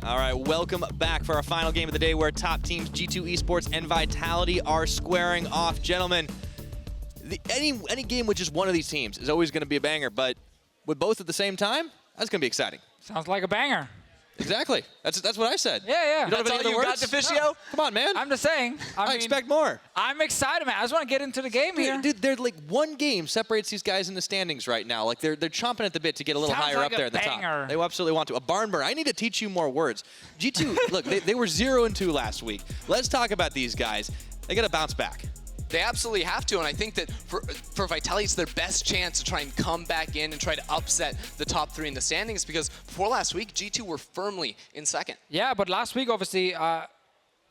All right, welcome back for our final game of the day where top teams G2 Esports and Vitality are squaring off. Gentlemen, any game with just one of these teams is always going to be a banger, but with both at the same time, that's going to be exciting. Sounds like a banger. Exactly. That's what I said. Yeah. You don't have any other words? Deficio? No. Come on, man. I'm just saying. I expect more. I'm excited, man. I just want to get into the game here. Dude, they're like one game separates these guys in the standings right now. Like they're chomping at the bit to get a little higher up there at the top. They absolutely want to. A barn burner. I need to teach you more words. G2, look, they were 0-2 last week. Let's talk about these guys. They got to bounce back. They absolutely have to, and I think that for Vitality, it's their best chance to try and come back in and try to upset the top 3 in the standings, because before last week, G2 were firmly in second. Yeah, but last week, obviously,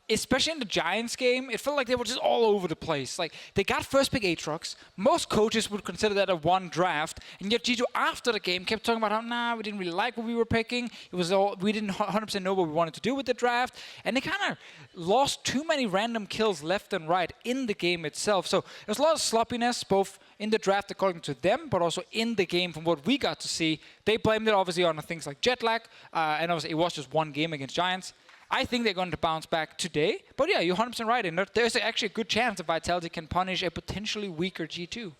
especially in the Giants game, it felt like they were just all over the place. Like, they got first pick Aatrox. Most coaches would consider that a one draft, and yet G2 after the game kept talking about how, we didn't really like what we were picking. It was all, we didn't 100% know what we wanted to do with the draft, and they kind of lost too many random kills left and right in the game itself. So there's a lot of sloppiness, both in the draft according to them, but also in the game from what we got to see. They blamed it obviously on things like jet lag, and obviously it was just one game against Giants. I think they're going to bounce back today. But yeah, you're 100% right. And there's actually a good chance that Vitality can punish a potentially weaker G2.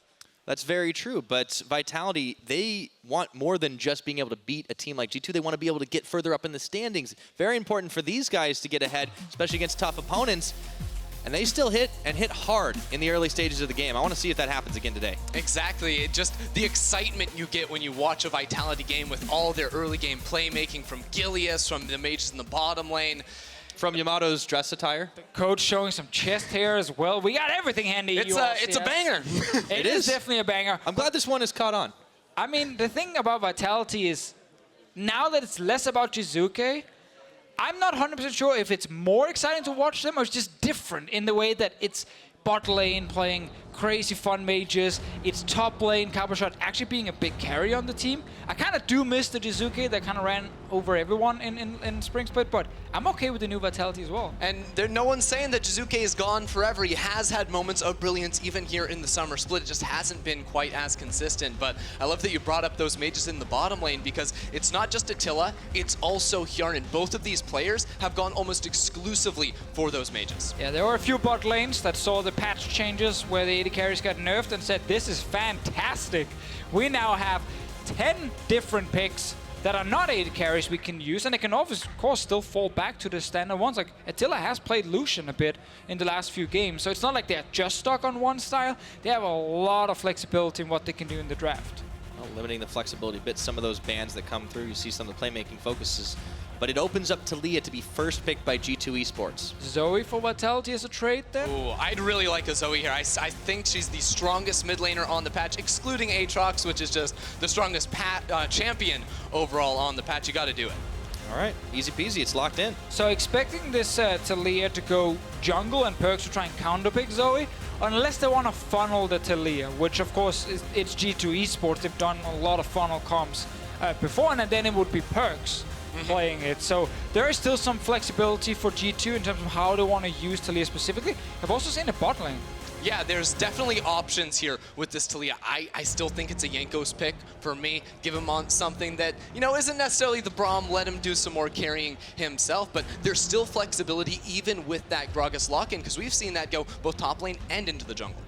That's very true. But Vitality, they want more than just being able to beat a team like G2. They want to be able to get further up in the standings. Very important for these guys to get ahead, especially against tough opponents. And they still hit hard in the early stages of the game. I want to see if that happens again today. Exactly. It just the excitement you get when you watch a Vitality game with all their early game playmaking from Gilius, from the mages in the bottom lane. From Yamato's dress attire. The coach showing some chest hair as well. We got everything handy. It's a banger. It is definitely a banger. I'm glad this one is caught on. I mean, the thing about Vitality is now that it's less about Jiizuké, I'm not 100% sure if it's more exciting to watch them or it's just different in the way that it's bot lane playing crazy fun mages, it's top lane, Cabochard actually being a big carry on the team. I kind of do miss the Jiizuké that kind of ran over everyone in Spring Split, but I'm okay with the new Vitality as well. And no one's saying that Jiizuké is gone forever. He has had moments of brilliance even here in the Summer Split. It just hasn't been quite as consistent. But I love that you brought up those mages in the bottom lane, because it's not just Attila, it's also Hjärnan. Both of these players have gone almost exclusively for those mages. Yeah, there were a few bot lanes that saw the patch changes where the AD carries got nerfed and said, this is fantastic. We now have 10 different picks that are not AD carries we can use, and they can of course still fall back to the standard ones. Like Attila has played Lucian a bit in the last few games, so it's not like they're just stuck on one style. They have a lot of flexibility in what they can do in the draft. Well, limiting the flexibility a bit, some of those bans that come through, you see some of the playmaking focuses, but it opens up Taliyah to be first picked by G2 Esports. Zoe for Vitality as a trade then? Ooh, I'd really like a Zoe here. I think she's the strongest mid laner on the patch, excluding Aatrox, which is just the strongest champion overall on the patch. You got to do it. All right, easy peasy, it's locked in. So expecting this Taliyah to go jungle and PerkZ to try and counterpick Zoe, unless they want to funnel the Taliyah, which of course it's G2 Esports. They've done a lot of funnel comps before, and then it would be PerkZ playing it. So there is still some flexibility for G2 in terms of how they want to use Taliyah specifically. I've also seen a bot lane. Yeah, there's definitely options here with this Taliyah. I still think it's a Jankos pick for me. Give him on something that, you know, isn't necessarily the Braum. Let him do some more carrying himself, but there's still flexibility even with that Gragas lock-in, because we've seen that go both top lane and into the jungle.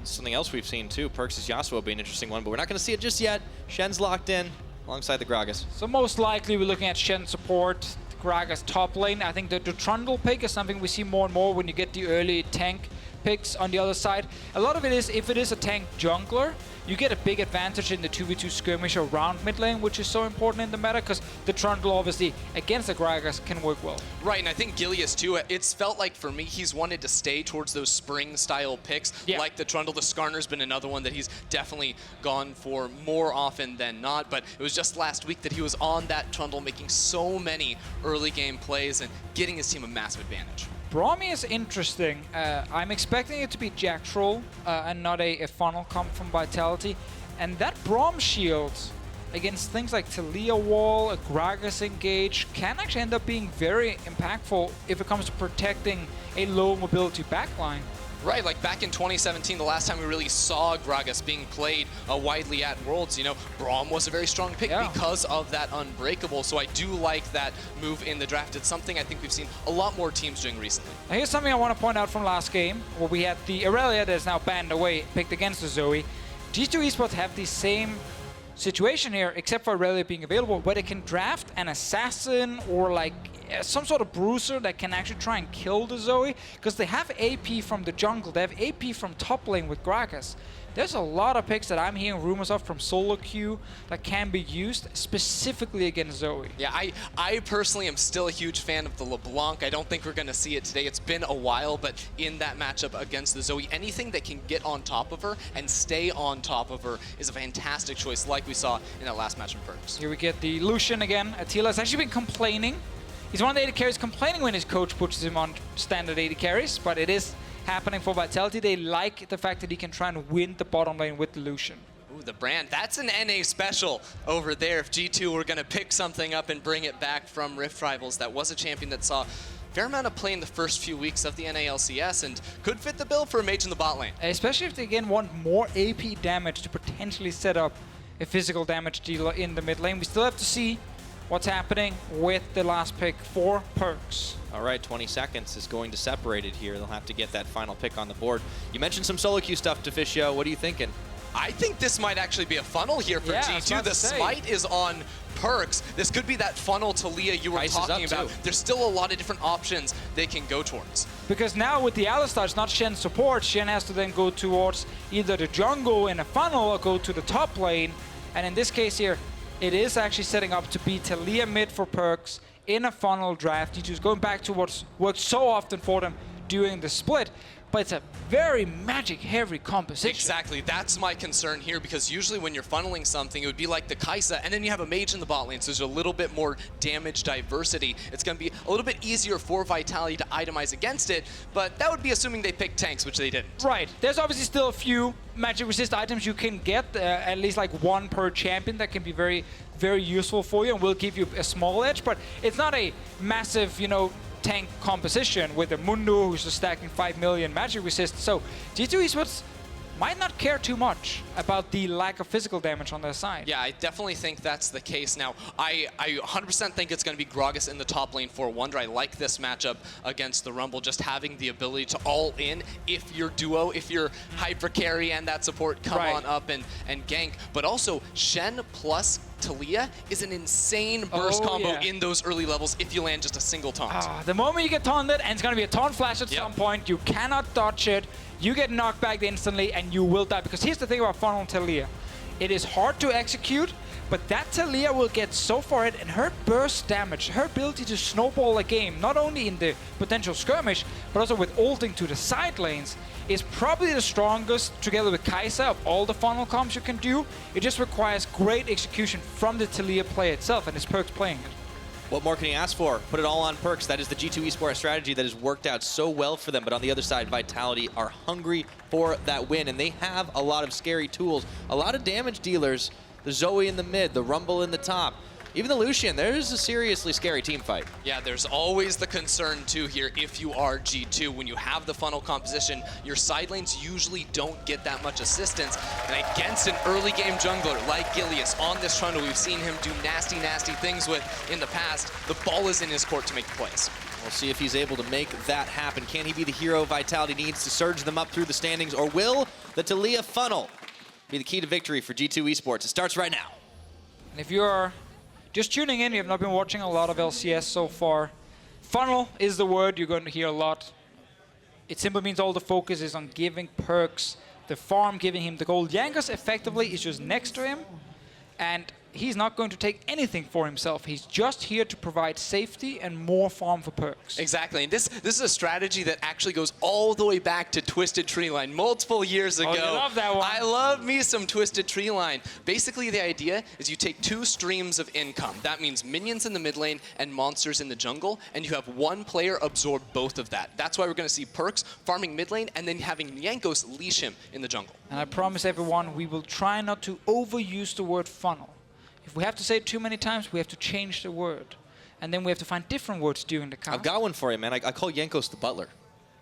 Something else we've seen too, PerkZ Yasuo will be an interesting one, but we're not going to see it just yet. Shen's locked in alongside the Gragas. So most likely we're looking at Shen support, Gragas top lane. I think the Trundle pick is something we see more and more when you get the early tank picks on the other side. A lot of it is, if it is a tank jungler, you get a big advantage in the 2v2 skirmish around mid lane, which is so important in the meta, because the Trundle obviously against the Gragas can work well. Right, and I think Gilius too, it's felt like for me, he's wanted to stay towards those spring style picks, like the Trundle. The Skarner's been another one that he's definitely gone for more often than not, but it was just last week that he was on that Trundle making so many early game plays and getting his team a massive advantage. Braum is interesting. I'm expecting it to be Jactroll and not a funnel comp from Vitality. And that Braum shield against things like Taliyah wall, a Gragas engage, can actually end up being very impactful if it comes to protecting a low mobility backline. Right, like back in 2017, the last time we really saw Gragas being played widely at Worlds, you know, Braum was a very strong pick because of that Unbreakable. So I do like that move in the draft. It's something I think we've seen a lot more teams doing recently. Now here's something I want to point out from last game, where we had the Aurelia that is now banned away, picked against the Zoe. G2 Esports have the same situation here, except for Aurelia being available, where they can draft an assassin or like some sort of bruiser that can actually try and kill the Zoe, because they have AP from the jungle, they have AP from top lane with Gragas. There's a lot of picks that I'm hearing rumors of from solo queue that can be used specifically against Zoe. Yeah, I personally am still a huge fan of the LeBlanc. I don't think we're going to see it today. It's been a while, but in that matchup against the Zoe, anything that can get on top of her and stay on top of her is a fantastic choice, like we saw in that last match from PerkZ. Here we get the Lucian again. Attila has actually been complaining. He's one of the AD carries complaining when his coach puts him on standard AD carries, but it is happening for Vitality. They like the fact that he can try and win the bottom lane with the Lucian. Ooh, the Brand. That's an NA special over there. If G2 were going to pick something up and bring it back from Rift Rivals, that was a champion that saw a fair amount of play in the first few weeks of the NA LCS and could fit the bill for a mage in the bot lane. Especially if they again want more AP damage to potentially set up a physical damage dealer in the mid lane. We still have to see what's happening with the last pick for PerkZ. All right, 20 seconds is going to separate it here. They'll have to get that final pick on the board. You mentioned some solo queue stuff, Deficio. What are you thinking? I think this might actually be a funnel here for G2. The smite is on PerkZ. This could be that funnel Taliyah you were talking about. There's still a lot of different options they can go towards. Because now with the Alistar, it's not Shen's support. Shen has to then go towards either the jungle in a funnel or go to the top lane. And in this case here, it is actually setting up to be Taliyah mid for PerkZ in a funnel draft. G2's going back to what's worked so often for them during the split. But it's a very magic-heavy composition. Exactly. That's my concern here, because usually when you're funneling something, it would be like the Kai'Sa, and then you have a mage in the bot lane, so there's a little bit more damage diversity. It's going to be a little bit easier for Vitality to itemize against it, but that would be assuming they picked tanks, which they didn't. Right. There's obviously still a few magic resist items you can get, at least like one per champion that can be very, very useful for you and will give you a small edge, but it's not a massive, you know, tank composition with a Wunder who's just stacking 5 million magic resist. So G2 Esports might not care too much about the lack of physical damage on their side. Yeah, I definitely think that's the case. Now, I 100% think it's going to be Gragas in the top lane for Wunder. I like this matchup against the Rumble, just having the ability to all in if you're duo, if you're hyper carry and that support come on up and gank. But also, Shen plus Taliyah is an insane burst combo in those early levels if you land just a single taunt. The moment you get taunted, and it's going to be a taunt flash at some point, you cannot dodge it. You get knocked back instantly and you will die. Because here's the thing about funnel Taliyah. It is hard to execute, but that Taliyah will get so far ahead, and her burst damage, her ability to snowball a game, not only in the potential skirmish, but also with ulting to the side lanes, is probably the strongest, together with Kai'Sa, of all the funnel comps you can do. It just requires great execution from the Taliyah play itself, and it's PerkZ playing it. What more can you ask for? Put it all on PerkZ. That is the G2 Esports strategy that has worked out so well for them. But on the other side, Vitality are hungry for that win, and they have a lot of scary tools, a lot of damage dealers. The Zoe in the mid, the Rumble in the top. Even the Lucian, there's a seriously scary team fight. Yeah, there's always the concern too here if you are G2. When you have the funnel composition, your side lanes usually don't get that much assistance. And against an early game jungler like Gilius on this Trundle, we've seen him do nasty, nasty things with in the past. The ball is in his court to make the plays. We'll see if he's able to make that happen. Can he be the hero Vitality needs to surge them up through the standings, or will the Taliyah funnel be the key to victory for G2 Esports? It starts right now. And if you're just tuning in, you have not been watching a lot of LCS so far, funnel is the word you're going to hear a lot. It simply means all the focus is on giving PerkZ the farm, giving him the gold. Jankos effectively is just next to him, and he's not going to take anything for himself. He's just here to provide safety and more farm for PerkZ. Exactly, and this is a strategy that actually goes all the way back to Twisted Treeline multiple years ago. Oh, you love that one. I love me some Twisted Treeline. Basically, the idea is you take two streams of income. That means minions in the mid lane and monsters in the jungle, and you have one player absorb both of that. That's why we're going to see PerkZ farming mid lane and then having Jankos leash him in the jungle. And I promise everyone, we will try not to overuse the word funnel. If we have to say it too many times, we have to change the word. And then we have to find different words during the count. I've got one for you, man. I call Jankos the butler.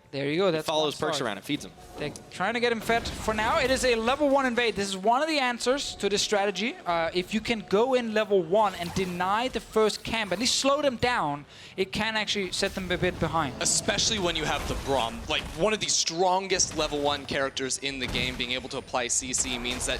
There you go. That's follows PerkZ around and feeds him. They're trying to get him fed. For now, it is a level 1 invade. This is one of the answers to this strategy. If you can go in level 1 and deny the first camp, at least slow them down, it can actually set them a bit behind. Especially when you have the Braum, like one of the strongest level 1 characters in the game. Being able to apply CC means that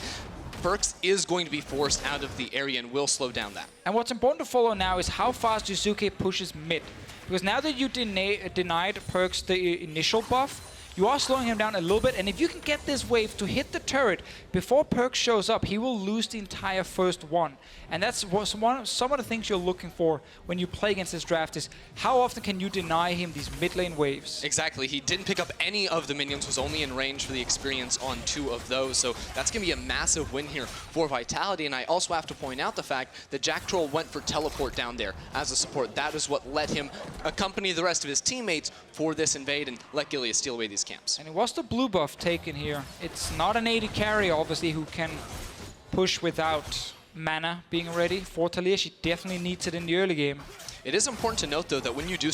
PerkZ is going to be forced out of the area and will slow down that. And what's important to follow now is how fast Jiizuké pushes mid. Because now that you denied PerkZ the initial buff, you are slowing him down a little bit, and if you can get this wave to hit the turret before PerkZ shows up, he will lose the entire first one. And that's some of the things you're looking for when you play against this draft is how often can you deny him these mid lane waves? Exactly. He didn't pick up any of the minions, was only in range for the experience on 2 of those. So that's going to be a massive win here for Vitality. And I also have to point out the fact that Jactroll went for teleport down there as a support. That is what let him accompany the rest of his teammates for this invade and let Gilius steal away these camps. And it was the blue buff taken here. It's not an AD carry, obviously, who can push without mana being ready. For Taliyah, she definitely needs it in the early game. It is important to note, though, that when you do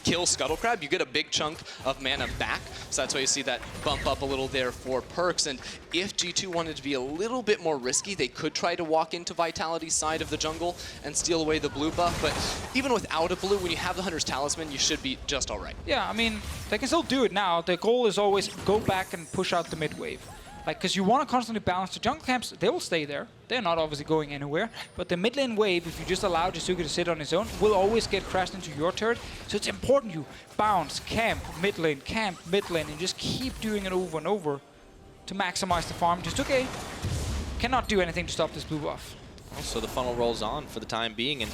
kill Scuttle Crab, you get a big chunk of mana back. So that's why you see that bump up a little there for PerkZ. And if G2 wanted to be a little bit more risky, they could try to walk into Vitality's side of the jungle and steal away the blue buff. But even without a blue, when you have the Hunter's Talisman, you should be just all right. Yeah, I mean, they can still do it now. The goal is always go back and push out the mid wave. Like, because you want to constantly balance the jungle camps, they will stay there. They're not obviously going anywhere. But the mid lane wave, if you just allow Jiizuké to sit on his own, will always get crashed into your turret. So it's important you bounce, camp, mid lane, and just keep doing it over and over to maximize the farm. Jiizuké cannot do anything to stop this blue buff. So the funnel rolls on for the time being. And,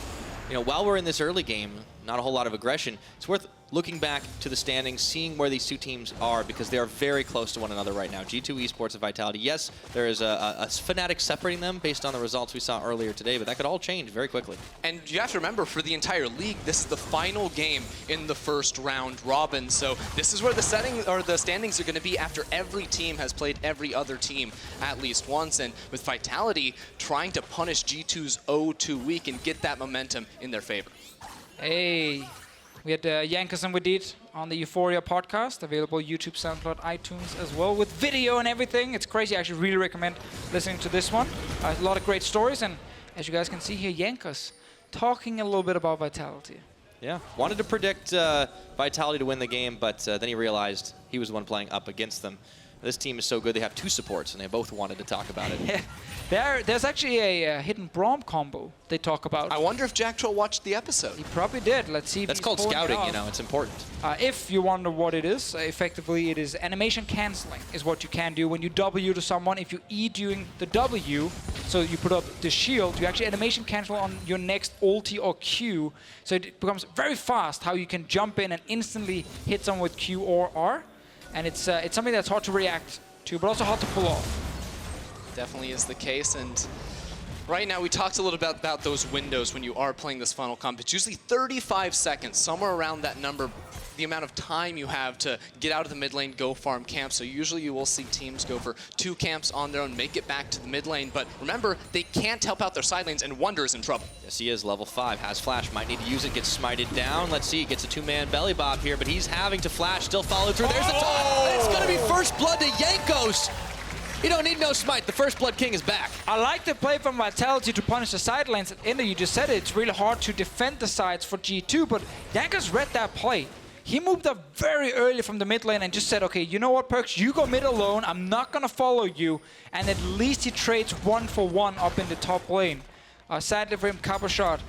you know, while we're in this early game, not a whole lot of aggression, it's worth looking back to the standings, seeing where these two teams are, because they are very close to one another right now. G2 Esports and Vitality. Yes, there is a Fnatic separating them based on the results we saw earlier today, but that could all change very quickly. And you have to remember, for the entire league, this is the final game in the first round robin. So this is where the standings are going to be after every team has played every other team at least once. And with Vitality trying to punish G2's 0-2 week and get that momentum in their favor. Hey. We had Jankos and Wadid on the Euphoria podcast, available YouTube, SoundCloud, iTunes as well, with video and everything. It's crazy. I actually really recommend listening to this one. A lot of great stories, and as you guys can see here, Jankos talking a little bit about Vitality. Yeah, wanted to predict Vitality to win the game, but then he realized he was the one playing up against them. This team is so good, they have 2 supports, and they both wanted to talk about it. There's actually a hidden Braum combo they talk about. I wonder if Jactroll watched the episode. He probably did. Let's see if That's he's called scouting, it you know, it's important. If you wonder what it is, effectively it is animation canceling is what you can do when you W to someone. If you E during the W, so you put up the shield, you actually animation cancel on your next ulti or Q. So it becomes very fast how you can jump in and instantly hit someone with Q or R. And it's something that's hard to react to, but also hard to pull off. Definitely is the case. And right now, we talked a little bit about those windows when you are playing this final comp. It's usually 35 seconds, somewhere around that number, the amount of time you have to get out of the mid lane, go farm camps. So usually you will see teams go for 2 camps on their own, make it back to the mid lane. But remember, they can't help out their side lanes, and Wunder is in trouble. Yes, he is. Level 5, has flash, might need to use it, gets smited down. Let's see, gets a 2-man belly bob here, but he's having to flash, still follow through. There's the top, and it's going to be first blood to Jankos. You don't need no smite. The first blood king is back. I like the play from Vitality to punish the side lanes. At Ender, you just said it. It's really hard to defend the sides for G2, but Jankos read that play. He moved up very early from the mid lane and just said, okay, you know what, PerkZ, you go mid alone. I'm not going to follow you. And at least he trades 1-for-1 up in the top lane. Sadly for him, Cabochard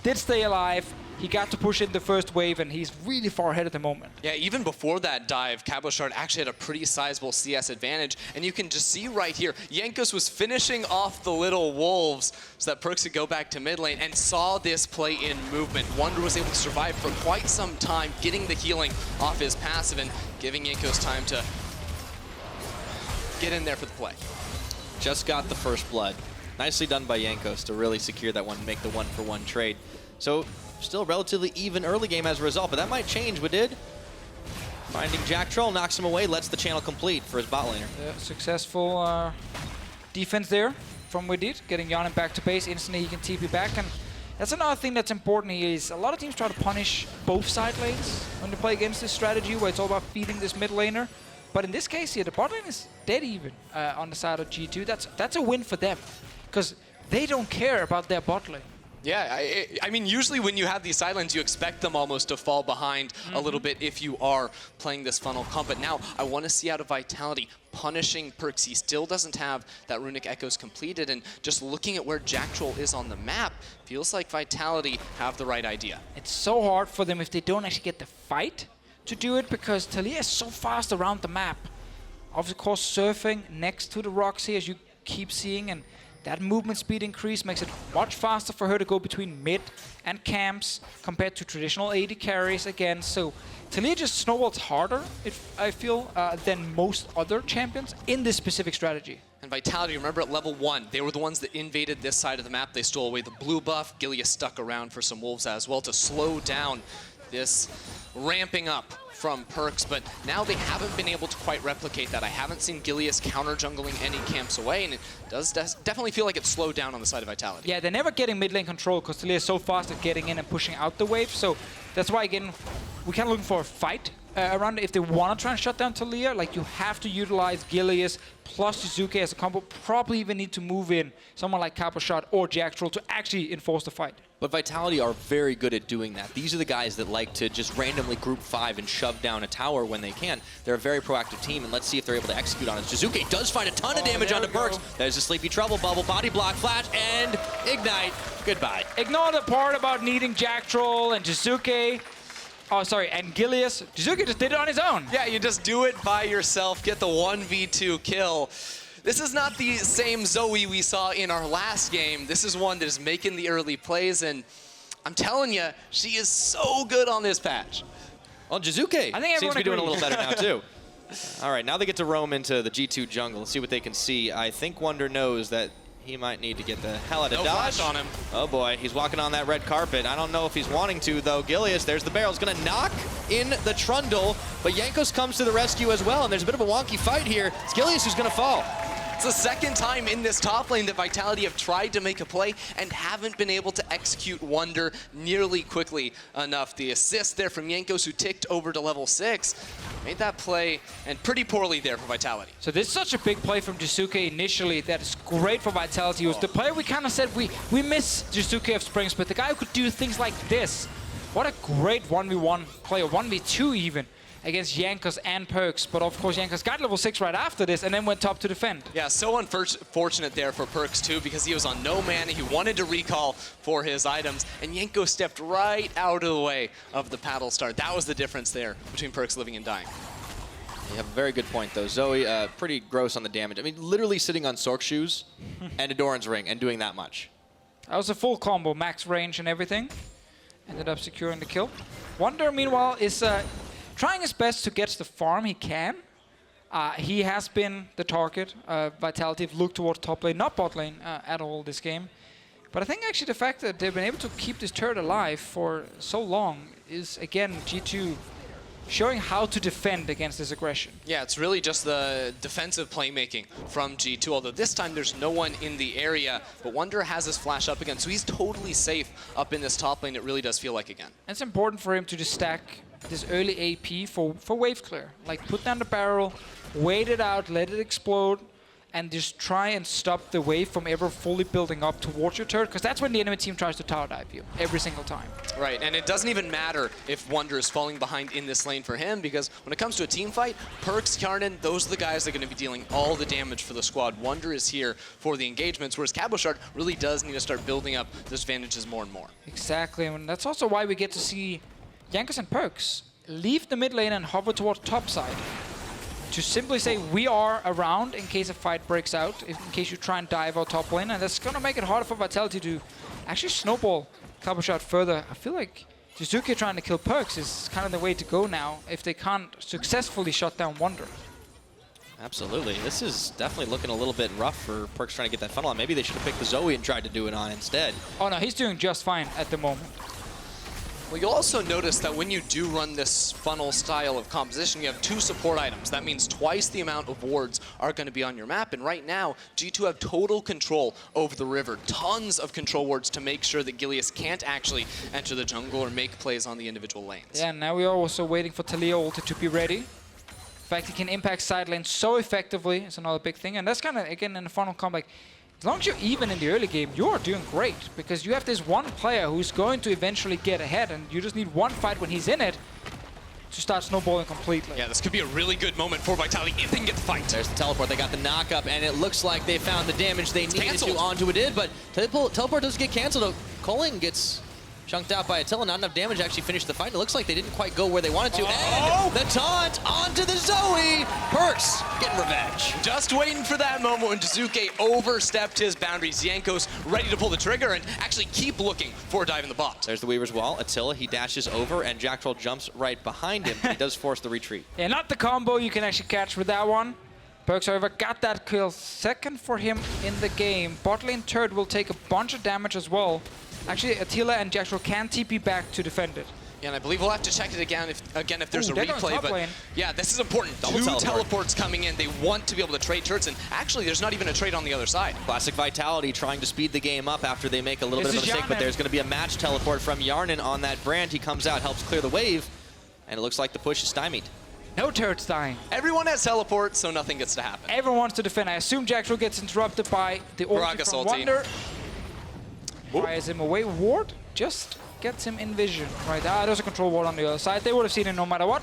did stay alive. He got to push in the first wave, and he's really far ahead at the moment. Yeah, even before that dive, Cabochard actually had a pretty sizable CS advantage. And you can just see right here, Jankos was finishing off the little wolves so that PerkZ could go back to mid lane and saw this play in movement. Wunder was able to survive for quite some time, getting the healing off his passive and giving Jankos time to get in there for the play. Just got the first blood. Nicely done by Jankos to really secure that one, make the 1-for-1 trade. So still relatively even early game as a result, but that might change. Wadid finding Jactroll, knocks him away, lets the channel complete for his bot laner. Successful defense there from Wadid, getting Hjarnan back to base. Instantly he can TP back, and that's another thing that's important here is a lot of teams try to punish both side lanes when they play against this strategy where it's all about feeding this mid laner. But in this case here, the bot lane is dead even on the side of G2. That's a win for them, because they don't care about their bot lane. Yeah, I mean, usually when you have these side lanes, you expect them almost to fall behind a little bit if you are playing this funnel comp. But now I want to see out of Vitality punishing PerkZ. He still doesn't have that Runic Echoes completed, and just looking at where Jactroll is on the map, feels like Vitality have the right idea. It's so hard for them if they don't actually get the fight to do it, because Taliyah is so fast around the map. Of course, surfing next to the rocks here, as you keep seeing, and that movement speed increase makes it much faster for her to go between mid and camps compared to traditional AD carries again. So Taliyah just snowballs harder, I feel, than most other champions in this specific strategy. And Vitality, remember at level 1, they were the ones that invaded this side of the map. They stole away the blue buff. Gilius stuck around for some wolves as well to slow down this ramping up from PerkZ, but now they haven't been able to quite replicate that. I haven't seen Gilius counter-jungling any camps away, and it does definitely feel like it's slowed down on the side of Vitality. Yeah, they're never getting mid lane control because Taliyah is so fast at getting in and pushing out the wave, so that's why, again, we're kind of looking for a fight around it. If they want to try and shut down Taliyah, like, you have to utilize Gilius plus Jiizuké as a combo. Probably even need to move in someone like Cabochard or Jactroll to actually enforce the fight. But Vitality are very good at doing that. These are the guys that like to just randomly group 5 and shove down a tower when they can. They're a very proactive team, and let's see if they're able to execute on it. Jiizuké does find a ton of damage onto PerkZ. There's a Sleepy Trouble bubble, body block, flash, and ignite. Goodbye. Ignore the part about needing Jactroll and Jiizuké. Oh, sorry, and Gilius. Jiizuké just did it on his own. Yeah, you just do it by yourself, get the 1v2 kill. This is not the same Zoe we saw in our last game. This is one that is making the early plays, and I'm telling you, she is so good on this patch. Well, Jiizuké I think seems to be doing a little agrees. better now, too. All right, now they get to roam into the G2 jungle and see what they can see. I think Wunder knows that he might need to get the hell out of No dodge. flash on him. Oh boy, he's walking on that red carpet. I don't know if he's wanting to, though. Gilius, there's the barrel. He's going to knock in the Trundle, but Jankos comes to the rescue as well, and there's a bit of a wonky fight here. It's Gilius who's going to fall. It's the second time in this top lane that Vitality have tried to make a play and haven't been able to execute Wunder nearly quickly enough. The assist there from Jankos, who ticked over to level 6, made that play, and pretty poorly there for Vitality. So this is such a big play from Jiizuké initially that is great for Vitality. It was the player we kind of said we miss Jiizuké of Springs, but the guy who could do things like this. What a great 1v1 play, or 1v2 even, against Jankos and PerkZ. But of course, Jankos got level 6 right after this and then went top to defend. Yeah, so unfortunate there for PerkZ too, because he was on no mana. He wanted to recall for his items, and Jankos stepped right out of the way of the paddle start. That was the difference there between PerkZ living and dying. You have a very good point, though. Zoe, pretty gross on the damage. I mean, literally sitting on Sork shoes and a Doran's ring and doing that much. That was a full combo, max range and everything. Ended up securing the kill. Wunder, meanwhile, is trying his best to get the farm he can. He has been the target. Vitality have looked towards top lane, not bot lane at all this game. But I think actually the fact that they've been able to keep this turret alive for so long is, again, G2 showing how to defend against this aggression. Yeah, it's really just the defensive playmaking from G2, although this time there's no one in the area, but Wunder has his flash up again, so he's totally safe up in this top lane, it really does feel like again. It's important for him to just stack this early AP for wave clear. Like, put down the barrel, wait it out, let it explode, and just try and stop the wave from ever fully building up towards your turret, because that's when the enemy team tries to tower dive you, every single time. Right, and it doesn't even matter if Wunder is falling behind in this lane for him, because when it comes to a team fight, PerkZ, Hjärnan, those are the guys that are going to be dealing all the damage for the squad. Wunder is here for the engagements, whereas Cabochard really does need to start building up those advantages more and more. Exactly, and that's also why we get to see Jankos and PerkZ leave the mid lane and hover towards top side. To simply say we are around in case a fight breaks out, in case you try and dive our top lane, and that's going to make it harder for Vitality to actually snowball Cabochard further. I feel like Jiizuké trying to kill PerkZ is kind of the way to go now if they can't successfully shut down Wunder. Absolutely. This is definitely looking a little bit rough for PerkZ trying to get that funnel on. Maybe they should have picked the Zoe and tried to do it on instead. Oh no, he's doing just fine at the moment. Well, you'll also notice that when you do run this funnel style of composition, you have 2 support items. That means twice the amount of wards are going to be on your map. And right now, G2 have total control over the river. Tons of control wards to make sure that Gilius can't actually enter the jungle or make plays on the individual lanes. Yeah, now we are also waiting for Taliyah ulti to be ready. In fact, he can impact side lane so effectively. It's another big thing. And that's kind of, again, in the funnel combat. As long as you're even in the early game, you're doing great. Because you have this one player who's going to eventually get ahead, and you just need one fight when he's in it to start snowballing completely. Yeah, this could be a really good moment for Vitality if they can get the fight. There's the teleport. They got the knock-up, and it looks like they found the damage they needed canceled. to onto Wadid, but teleport does get canceled. Culling gets chunked out by Attila. Not enough damage to actually finish the fight. It looks like they didn't quite go where they wanted to. Oh! And the taunt onto the Zoe. PerkZ getting revenge. Just waiting for that moment when Jiizuké overstepped his boundaries. Jankos ready to pull the trigger and actually keep looking for a dive in the box. There's the Weaver's Wall. Attila, he dashes over, and Jactroll jumps right behind him. He does force the retreat. Yeah, not the combo you can actually catch with that one. PerkZ, however, got that kill. Second for him in the game. Bot lane turret will take a bunch of damage as well. Actually, Attila and Jactroll can TP back to defend it. Yeah, and I believe we'll have to check it again if there's a replay. But lane. yeah, this is important. Double 2 teleport. teleports coming in. They want to be able to trade turrets, and actually, there's not even a trade on the other side. Classic Vitality trying to speed the game up after they make a little bit of a This is mistake, but Hjärnan. there's going to be a match teleport from Hjarnan on that Brand. He comes out, helps clear the wave, and it looks like the push is stymied. No turrets dying. Everyone has teleport, so nothing gets to happen. Everyone wants to defend. I assume Jactroll gets interrupted by the ulti Gragas from ulti. Wunder. Fires him away. Ward just gets him in vision. Right, there's a control ward on the other side. They would have seen it no matter what.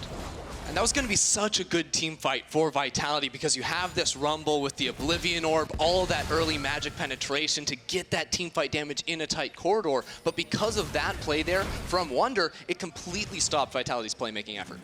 And that was going to be such a good team fight for Vitality because you have this Rumble with the Oblivion Orb, all of that early magic penetration to get that team fight damage in a tight corridor. But because of that play there from Wunder, it completely stopped Vitality's playmaking effort.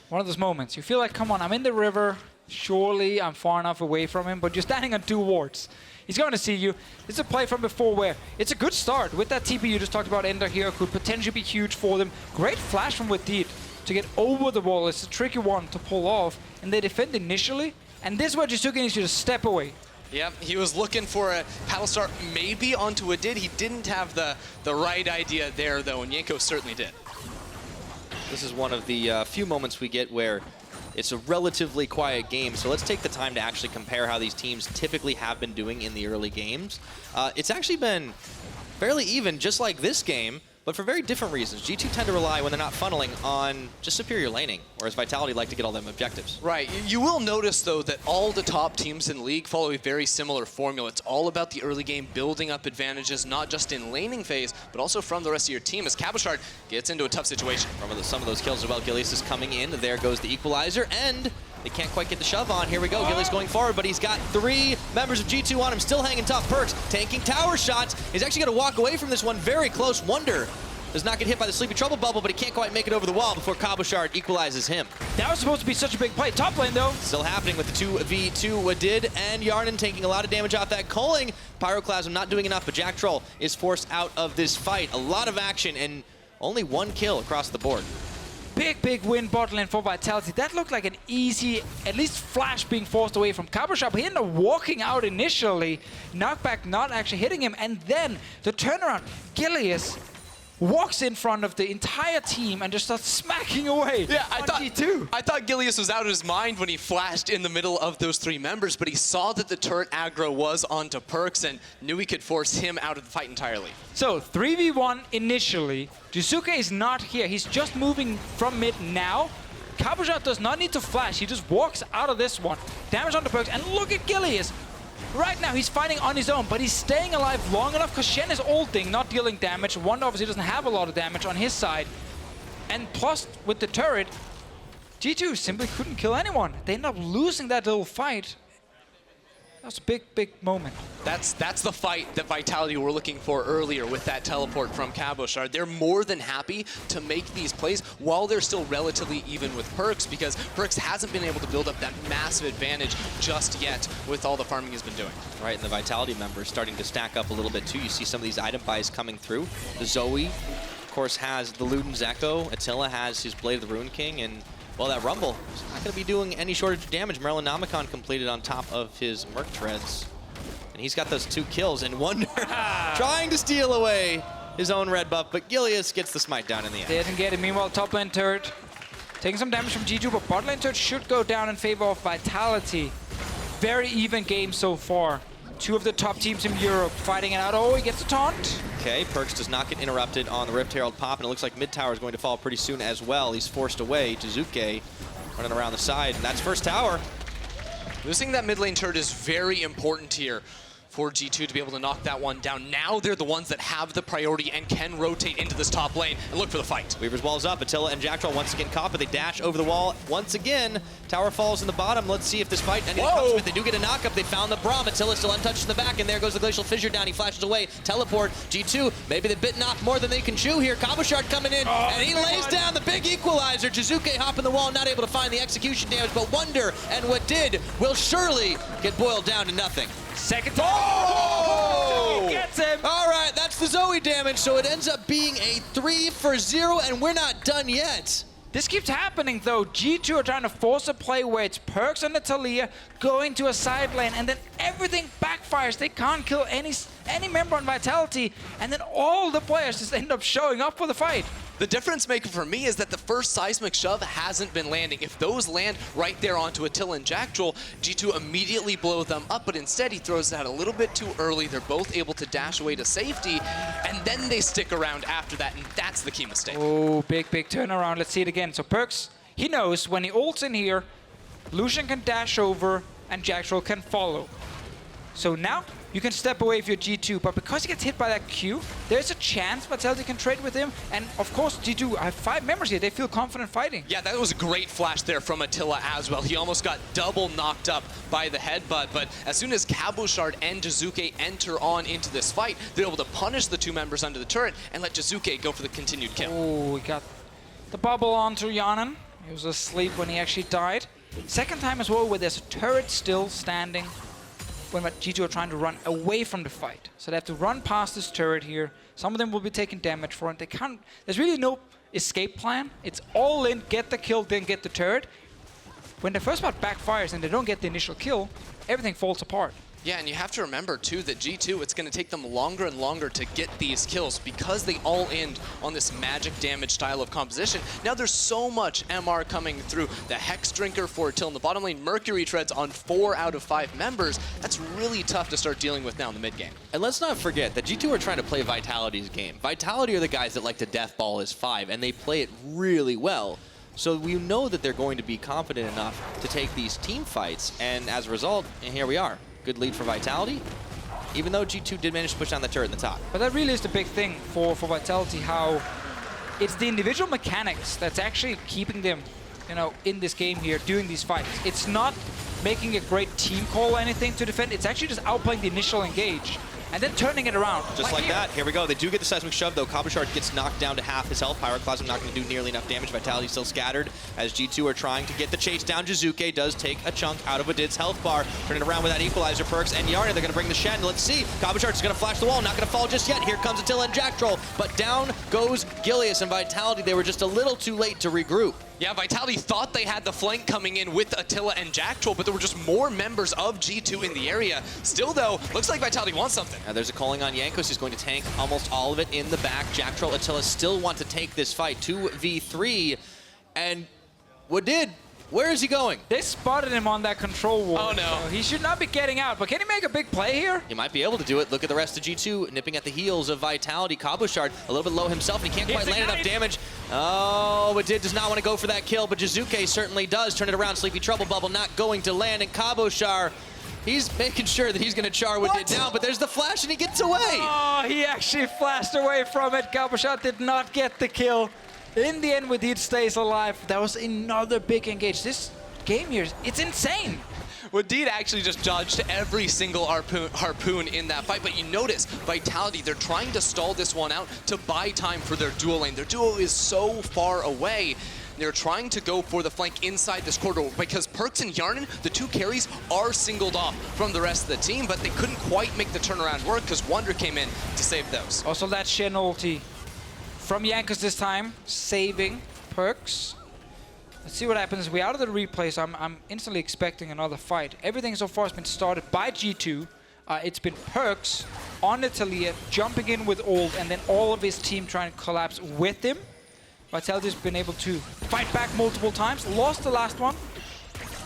One of those moments. You feel like, come on, I'm in the river. Surely I'm far enough away from him, but you're standing on 2 wards. He's going to see you. It's a play from before where it's a good start. With that TP you just talked about, Ender here could potentially be huge for them. Great flash from Wadid to get over the wall. It's a tricky one to pull off, and they defend initially. And this is where Jiizuké needs you to step away. Yeah, he was looking for a Alistar maybe onto Wadid. He didn't have the right idea there, though, and Jankos certainly did. This is one of the few moments we get where it's a relatively quiet game, so let's take the time to actually compare how these teams typically have been doing in the early games. It's actually been fairly even, just like this game, but for very different reasons. G2 tend to rely, when they're not funneling, on just superior laning, whereas Vitality like to get all them objectives. Right. You will notice, though, that all the top teams in the league follow a very similar formula. It's all about the early game, building up advantages, not just in laning phase, but also from the rest of your team, as Cabochard gets into a tough situation. Some of those kills as well. Gilius is coming in. There goes the equalizer, and they can't quite get the shove on. Here we go. Gilius going forward, but he's got 3 members of G2 on him, still hanging tough. PerkZ tanking tower shots. He's actually going to walk away from this one very close. Wunder does not get hit by the Sleepy Trouble bubble, but he can't quite make it over the wall before Cabochard equalizes him. That was supposed to be such a big play. Top lane, though. Still happening with the 2v2. Wadid and Hjarnan taking a lot of damage off that culling. Pyroclasm not doing enough, but Jactroll is forced out of this fight. A lot of action and only 1 kill across the board. Big win bot lane for Vitality. That looked like an easy, at least flash being forced away from Cabochard. He ended up walking out initially. Knockback not actually hitting him. And then the turnaround. Gilius walks in front of the entire team and just starts smacking away. Yeah, I thought Gilius was out of his mind when he flashed in the middle of those 3 members, but he saw that the turret aggro was onto PerkZ and knew he could force him out of the fight entirely. So 3v1 initially. Jiizuké is not here. He's just moving from mid now. Cabochard does not need to flash. He just walks out of this one. Damage onto PerkZ, and look at Gilius. Right now, he's fighting on his own, but he's staying alive long enough because Shen is ulting, not dealing damage. Wunder obviously doesn't have a lot of damage on his side. And plus, with the turret, G2 simply couldn't kill anyone. They end up losing that little fight. That was a big moment. That's the fight that Vitality were looking for earlier with that teleport from Cabochard. They're more than happy to make these plays while they're still relatively even with PerkZ, because PerkZ hasn't been able to build up that massive advantage just yet with all the farming he's been doing. Right, and the Vitality members starting to stack up a little bit too. You see some of these item buys coming through. The Zoe, of course, has the Luden's Echo. Attila has his Blade of the Rune King, and well, that Rumble is not going to be doing any shortage of damage. Merlin Nomicon completed on top of his Merc Treads. And he's got those 2 kills, and Wunder trying to steal away his own red buff, but Gilius gets the smite down in the end. Didn't get it. Meanwhile, top lane turret taking some damage from G2, but bot lane turret should go down in favor of Vitality. Very even game so far. Two of the top teams in Europe fighting it out. Oh, he gets a taunt. Okay, PerkZ does not get interrupted on the Rift Herald pop, and it looks like mid tower is going to fall pretty soon as well. He's forced away. Jiizuké running around the side, and that's first tower. Losing that mid lane turret is very important here for G2 to be able to knock that one down. Now they're the ones that have the priority and can rotate into this top lane and look for the fight. Weaver's wall's up. Attila and Jactroll once again caught, but they dash over the wall once again. Tower falls in the bottom. Let's see if this fight anything comes with. They do get a knock-up. They found the Braum. Attila still untouched in the back, and there goes the Glacial Fissure down. He flashes away. Teleport. G2, maybe they've bitten off more than they can chew here. Cabochard coming in, and he lays down the big equalizer. Jiizuké hopping the wall, not able to find the execution damage, but Wunder and Wadid will surely get boiled down to nothing. Second time. Oh! He gets him. All right, that's the Zoe damage, so it ends up being a 3-for-0, and we're not done yet. This keeps happening though. G2 are trying to force a play where it's PerkZ and the Taliyah going to a side lane, and then everything backfires. They can't kill any member on Vitality, and then all the players just end up showing up for the fight. The difference maker for me is that the first seismic shove hasn't been landing. If those land right there onto Attila and Jactroll, G2 immediately blow them up, but instead he throws it out a little bit too early. They're both able to dash away to safety, and then they stick around after that, and that's the key mistake. Oh, big turnaround. Let's see it again. So PerkZ, he knows when he ults in here, Lucian can dash over and Jactroll can follow. So now you can step away if you're G2, but because he gets hit by that Q, there's a chance Vitality can trade with him. And of course, G2 have 5 members here. They feel confident fighting. Yeah, that was a great flash there from Attila as well. He almost got double knocked up by the headbutt, but as soon as Cabochard and Jiizuké enter on into this fight, they're able to punish the 2 members under the turret and let Jiizuké go for the continued kill. Oh, we got the bubble onto Hjärnan. He was asleep when he actually died. Second time as well, where there's a turret still standing when G2 are trying to run away from the fight. So they have to run past this turret here. Some of them will be taking damage for it. They can't, there's really no escape plan. It's all in, get the kill, then get the turret. When the first part backfires and they don't get the initial kill, everything falls apart. Yeah, and you have to remember, too, that G2, it's going to take them longer and longer to get these kills because they all end on this magic damage style of composition. Now there's so much MR coming through. The Hex Drinker for Attila in the bottom lane, Mercury Treads on 4 out of 5 members. That's really tough to start dealing with now in the mid game. And let's not forget that G2 are trying to play Vitality's game. Vitality are the guys that like to death ball as 5, and they play it really well. So we know that they're going to be confident enough to take these team fights, and as a result, and here we are. Good lead for Vitality, even though G2 did manage to push down the turret in the top. But that really is the big thing for Vitality, how it's the individual mechanics that's actually keeping them, you know, in this game here, doing these fights. It's not making a great team call or anything to defend. It's actually just outplaying the initial engage and then turning it around. Just like that. Here we go. They do get the seismic shove, though. Cabochard gets knocked down to half his health. Pyroclasm not going to do nearly enough damage. Vitality still scattered as G2 are trying to get the chase down. Jiizuké does take a chunk out of Wadid's health bar. Turning around with that equalizer, PerkZ and Hjarnan. They're going to bring the Shen. Let's see. Cabochard's going to flash the wall. Not going to fall just yet. Here comes Attila and Jactroll. But down goes Gilius and Vitality. They were just a little too late to regroup. Yeah, Vitality thought they had the flank coming in with Attila and Jactroll, but there were just more members of G2 in the area. Still, though, looks like Vitality wants something. Now there's a calling on Jankos. He's going to tank almost all of it in the back. Jactroll, Attila still want to take this fight 2v3. And Wadid, where is he going? They spotted him on that control wall. Oh, no. So he should not be getting out, but can he make a big play here? He might be able to do it. Look at the rest of G2 nipping at the heels of Vitality. Cabochard a little bit low himself, and he can't quite land enough damage. Oh, Wadid does not want to go for that kill, but Jiizuké certainly does. Turn it around. Sleepy Trouble Bubble not going to land, and Cabochard, he's making sure that he's going to char Wadid down, but there's the flash, and he gets away. Oh, he actually flashed away from it. Cabochard did not get the kill. In the end, Wadid stays alive. That was another big engage. This game here, it's insane. Wadid actually just dodged every single harpoon in that fight, but you notice Vitality, they're trying to stall this one out to buy time for their duo lane. Their duo is so far away. They're trying to go for the flank inside this corridor because PerkZ and Hjarnan, the 2 carries, are singled off from the rest of the team, but they couldn't quite make the turnaround work because Wunder came in to save those. Also that Shen ulti from Jankos this time, saving PerkZ. Let's see what happens. We're out of the replay, so I'm instantly expecting another fight. Everything so far has been started by G2. It's been PerkZ on the Taliyah, jumping in with ult, and then all of his team trying to collapse with him. Vitality's been able to fight back multiple times. Lost the last one.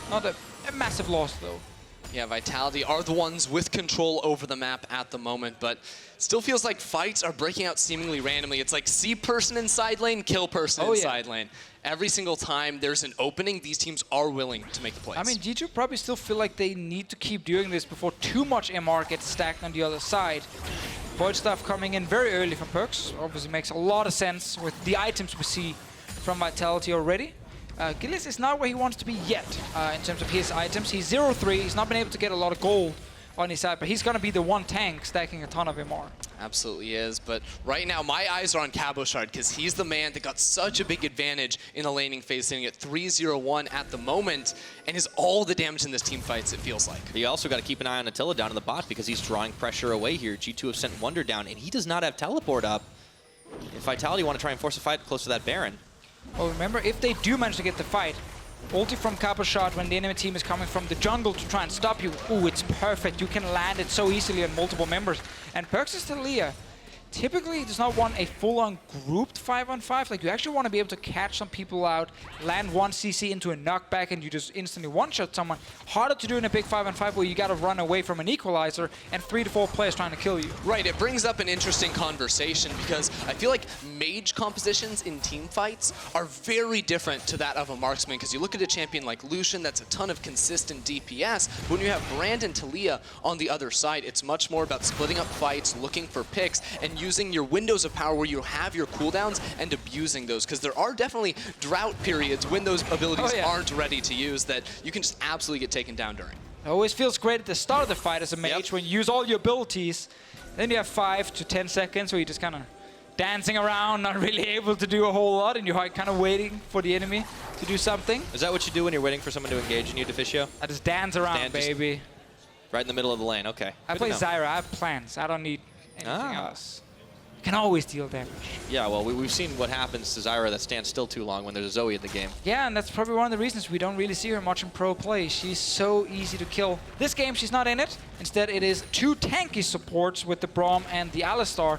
Not a massive loss, though. Yeah, Vitality are the ones with control over the map at the moment, but still feels like fights are breaking out seemingly randomly. It's like see person in side lane, kill person in side lane. Every single time there's an opening, these teams are willing to make the plays. I mean, Jiizuké probably still feel like they need to keep doing this before too much MR gets stacked on the other side. Void stuff coming in very early from PerkZ. Obviously makes a lot of sense with the items we see from Vitality already. Gilius is not where he wants to be yet in terms of his items. He's 0-3. He's not been able to get a lot of gold on his side, but he's going to be the one tank stacking a ton of MR. Absolutely is, but right now my eyes are on Cabochard because he's the man that got such a big advantage in the laning phase, sitting at 3-0-1 at the moment, and is all the damage in this team fights, it feels like. You also got to keep an eye on Attila down in the bot because he's drawing pressure away here. G2 have sent Wunder down, and he does not have teleport up. If Vitality want to try and force a fight close to that Baron. Well, remember, if they do manage to get the fight, ulti from Cabochard when the enemy team is coming from the jungle to try and stop you. Ooh, it's perfect. You can land it so easily on multiple members. And PerkZ's Taliyah typically does not want a full-on grouped 5-on-5. Like, you actually want to be able to catch some people out, land one CC into a knockback, and you just instantly one-shot someone. Harder to do in a big 5-on-5 where you got to run away from an equalizer and 3 to 4 players trying to kill you. Right, it brings up an interesting conversation because I feel like mage compositions in team fights are very different to that of a marksman, because you look at a champion like Lucian, that's a ton of consistent DPS. But when you have Brand and Taliyah on the other side, it's much more about splitting up fights, looking for picks, and using your windows of power where you have your cooldowns and abusing those, because there are definitely drought periods when those abilities aren't ready to use that you can just absolutely get taken down during. It always feels great at the start of the fight as a mage when you use all your abilities. Then you have 5 to 10 seconds where you're just kind of dancing around, not really able to do a whole lot, and you're kind of waiting for the enemy to do something. Is that what you do when you're waiting for someone to engage in you, Deficio? I just dance around, baby. Right in the middle of the lane, okay. I play Zyra, I have plans. I don't need anything else. Can always deal damage. Yeah, well, we've seen what happens to Zyra that stands still too long when there's a Zoe in the game. Yeah, and that's probably one of the reasons we don't really see her much in pro play. She's so easy to kill. This game, she's not in it. Instead, it is 2 tanky supports with the Braum and the Alistar.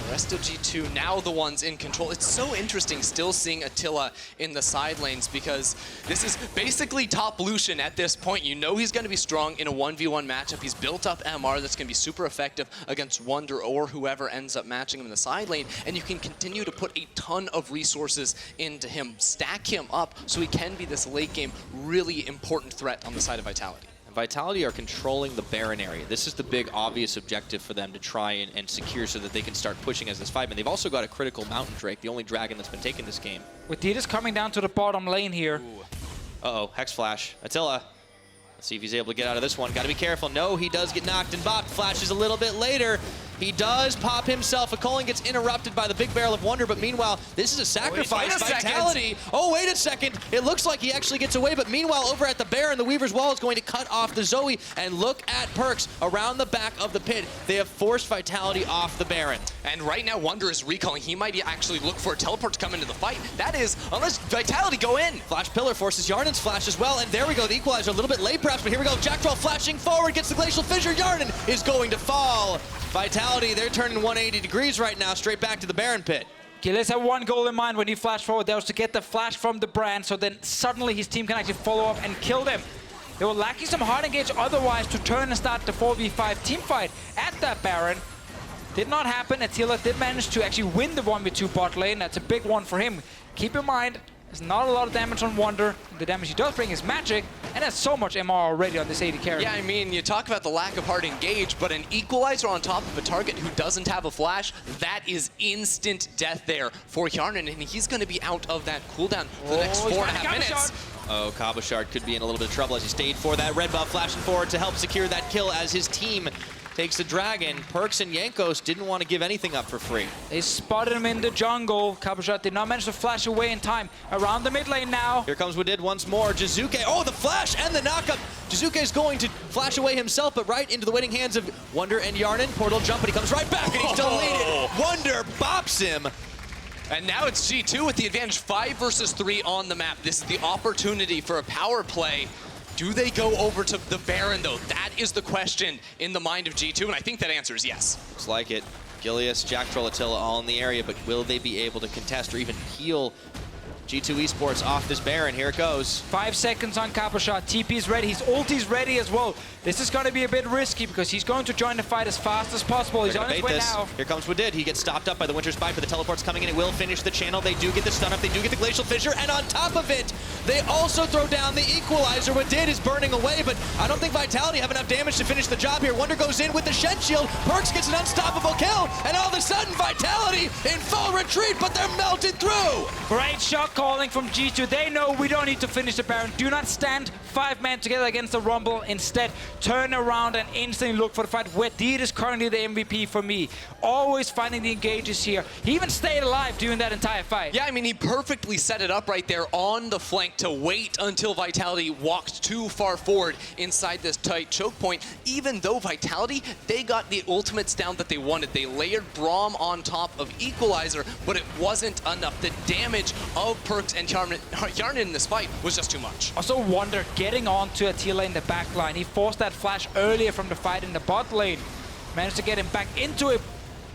The rest of G2 now the ones in control. It's so interesting still seeing Attila in the side lanes because this is basically top Lucian at this point. You know he's going to be strong in a 1v1 matchup. He's built up MR that's going to be super effective against Wunder or whoever ends up matching him in the side lane, and you can continue to put a ton of resources into him, stack him up so he can be this late game really important threat on the side of Vitality. Vitality are controlling the Baron area. This is the big obvious objective for them to try and secure so that they can start pushing as this fight. And they've also got a critical Mountain Drake, the only dragon that's been taken this game. With Vedius coming down to the bottom lane here. Uh-oh, Hex Flash. Attila. Let's see if he's able to get out of this one. Got to be careful. No, he does get knocked and bopped. Flashes a little bit later. He does pop himself. A Culling gets interrupted by the big barrel of Wunder, but meanwhile, this is a sacrifice. Vitality. Oh, wait a second. It looks like he actually gets away, but meanwhile, over at the Baron, the Weaver's Wall is going to cut off the Zoe. And look at PerkZ around the back of the pit. They have forced Vitality off the Baron. And right now, Wunder is recalling. He might actually look for a teleport to come into the fight. That is, unless Vitality go in. Flash Pillar forces Hjarnan's flash as well, and there we go. The equalizer a little bit late perhaps, but here we go. Jactroll flashing forward, gets the Glacial Fissure. Hjjarnan is going to fall. Vitality, they're turning 180 degrees right now, straight back to the Baron pit. Gilius had one goal in mind when he flashed forward. That was to get the flash from the Brand, so then suddenly his team can actually follow up and kill them. They were lacking some hard engage otherwise to turn and start the 4v5 team fight at that Baron. Did not happen. Attila did manage to actually win the 1v2 bot lane. That's a big one for him. Keep in mind, there's not a lot of damage on Wunder. The damage he does bring is magic, and has so much MR already on this AD carry. Yeah, I mean, you talk about the lack of hard engage, but an equalizer on top of a target who doesn't have a flash, that is instant death there for Hjarnan, and he's going to be out of that cooldown for the next 4.5 minutes. Oh, Cabochard could be in a little bit of trouble as he stayed for that red buff, flashing forward to help secure that kill as his team takes the dragon. PerkZ and Jankos didn't want to give anything up for free. They spotted him in the jungle. Cabochard did not manage to flash away in time. Around the mid lane now. Here comes Wadid once more. Jiizuké, oh, the flash and the knockup. Jiizuké is going to flash away himself, but right into the waiting hands of Wunder and Hjjarnan. Portal jump, but he comes right back, and he's deleted. Wunder bops him. And now it's G2 with the advantage, 5 versus 3 on the map. This is the opportunity for a power play Do they go over to the Baron, though? That is the question in the mind of G2, and I think that answer is yes. Looks like it. Gilius, Jactroll, Attila all in the area, but will they be able to contest or even heal G2 Esports off this Baron? Here it goes. 5 seconds on Cabochard. TP's ready. His ulti's ready as well. This is going to be a bit risky because he's going to join the fight as fast as possible. He's on his way now. Here comes Wadid. He gets stopped up by the Winter Spy, but the teleport's coming in. It will finish the channel. They do get the stun up. They do get the Glacial Fissure, and on top of it, they also throw down the Equalizer. Wadid is burning away, but I don't think Vitality have enough damage to finish the job here. Wunder goes in with the Shen shield. PerkZ gets an unstoppable kill, and all of a sudden, Vitality in full retreat, but they're melted through. Great shot calling from G2. They know we don't need to finish the Baron. Do not stand 5 men together against the Rumble. Instead, turn around and instantly look for the fight. Wadid is currently the MVP for me. Always finding the engages here. He even stayed alive during that entire fight. Yeah, I mean, he perfectly set it up right there on the flank to wait until Vitality walked too far forward inside this tight choke point. Even though Vitality, they got the ultimates down that they wanted. They layered Braum on top of Equalizer, but it wasn't enough. The damage of PerkZ and Hjärnan in this fight was just too much. Also, Wunder getting on to Attila in the back line. He forced that flash earlier from the fight in the bot lane. Managed to get him back into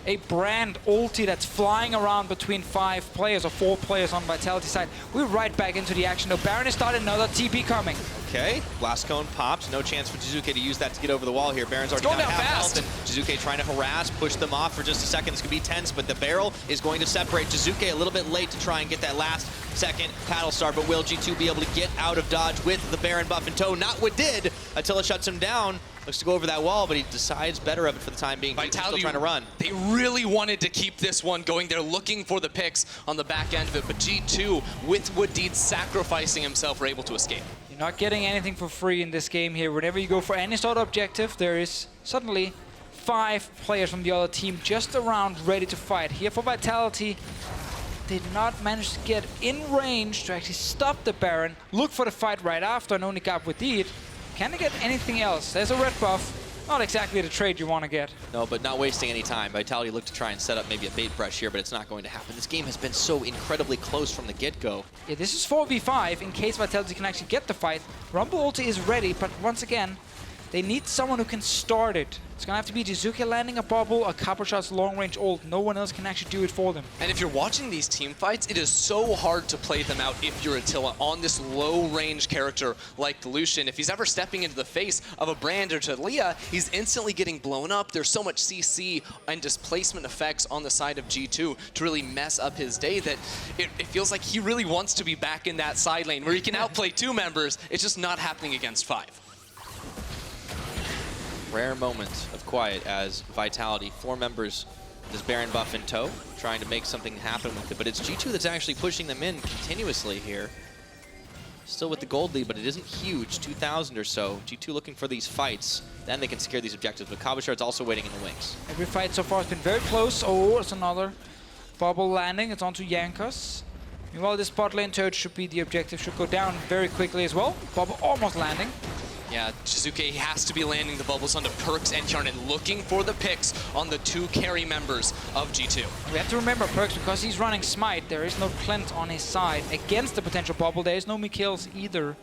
a Brand ulti that's flying around between 5 players or 4 players on Vitality side. We're right back into the action. Though Baron has started another TP coming. Okay, Blast Cone pops. No chance for Jiizuké to use that to get over the wall here. Baron's already down half health, and Jiizuké trying to harass, push them off for just a second. This could be tense, but the barrel is going to separate. Jiizuké a little bit late to try and get that last second paddle star, but will G2 be able to get out of dodge with the Baron buff in tow? Not what did. Attila shuts him down. Looks to go over that wall, but he decides better of it for the time being. Vitality still trying to run. They really wanted to keep this one going. They're looking for the picks on the back end of it, but G2, with Wadid sacrificing himself, were able to escape. You're not getting anything for free in this game here. Whenever you go for any sort of objective, there is suddenly 5 players from the other team just around ready to fight. Here for Vitality, did not manage to get in range to actually stop the Baron. Look for the fight right after and only got Wadid. Can they get anything else? There's a red buff. Not exactly the trade you want to get. No, but not wasting any time. Vitality looked to try and set up maybe a bait brush here, but it's not going to happen. This game has been so incredibly close from the get-go. Yeah, this is 4v5 in case Vitality can actually get the fight. Rumble ulti is ready, but once again, they need someone who can start it. It's going to have to be Jiizuké landing a bubble, or Cabochard's long-range ult. No one else can actually do it for them. And if you're watching these team fights, it is so hard to play them out if you're Attila on this low-range character like Lucian. If he's ever stepping into the face of a Brand or Taliyah, he's instantly getting blown up. There's so much CC and displacement effects on the side of G2 to really mess up his day that it feels like he really wants to be back in that side lane where he can outplay 2 members. It's just not happening against 5. Rare moment of quiet as Vitality, 4 members, this Baron buff in tow, trying to make something happen with it. But it's G2 that's actually pushing them in continuously here. Still with the gold lead, but it isn't huge, 2,000 or so. G2 looking for these fights, then they can secure these objectives. But Cabochard's also waiting in the wings. Every fight so far has been very close. Oh, it's another bubble landing. It's onto Jankos. Meanwhile, this bot lane turret should be the objective, should go down very quickly as well. Bubble almost landing. Yeah, Jiizuké has to be landing the bubbles onto PerkZ and Hjärnan, looking for the picks on the 2 carry members of G2. We have to remember PerkZ, because he's running Smite, there is no cleanse on his side. Against the potential bubble, there is no me kills either.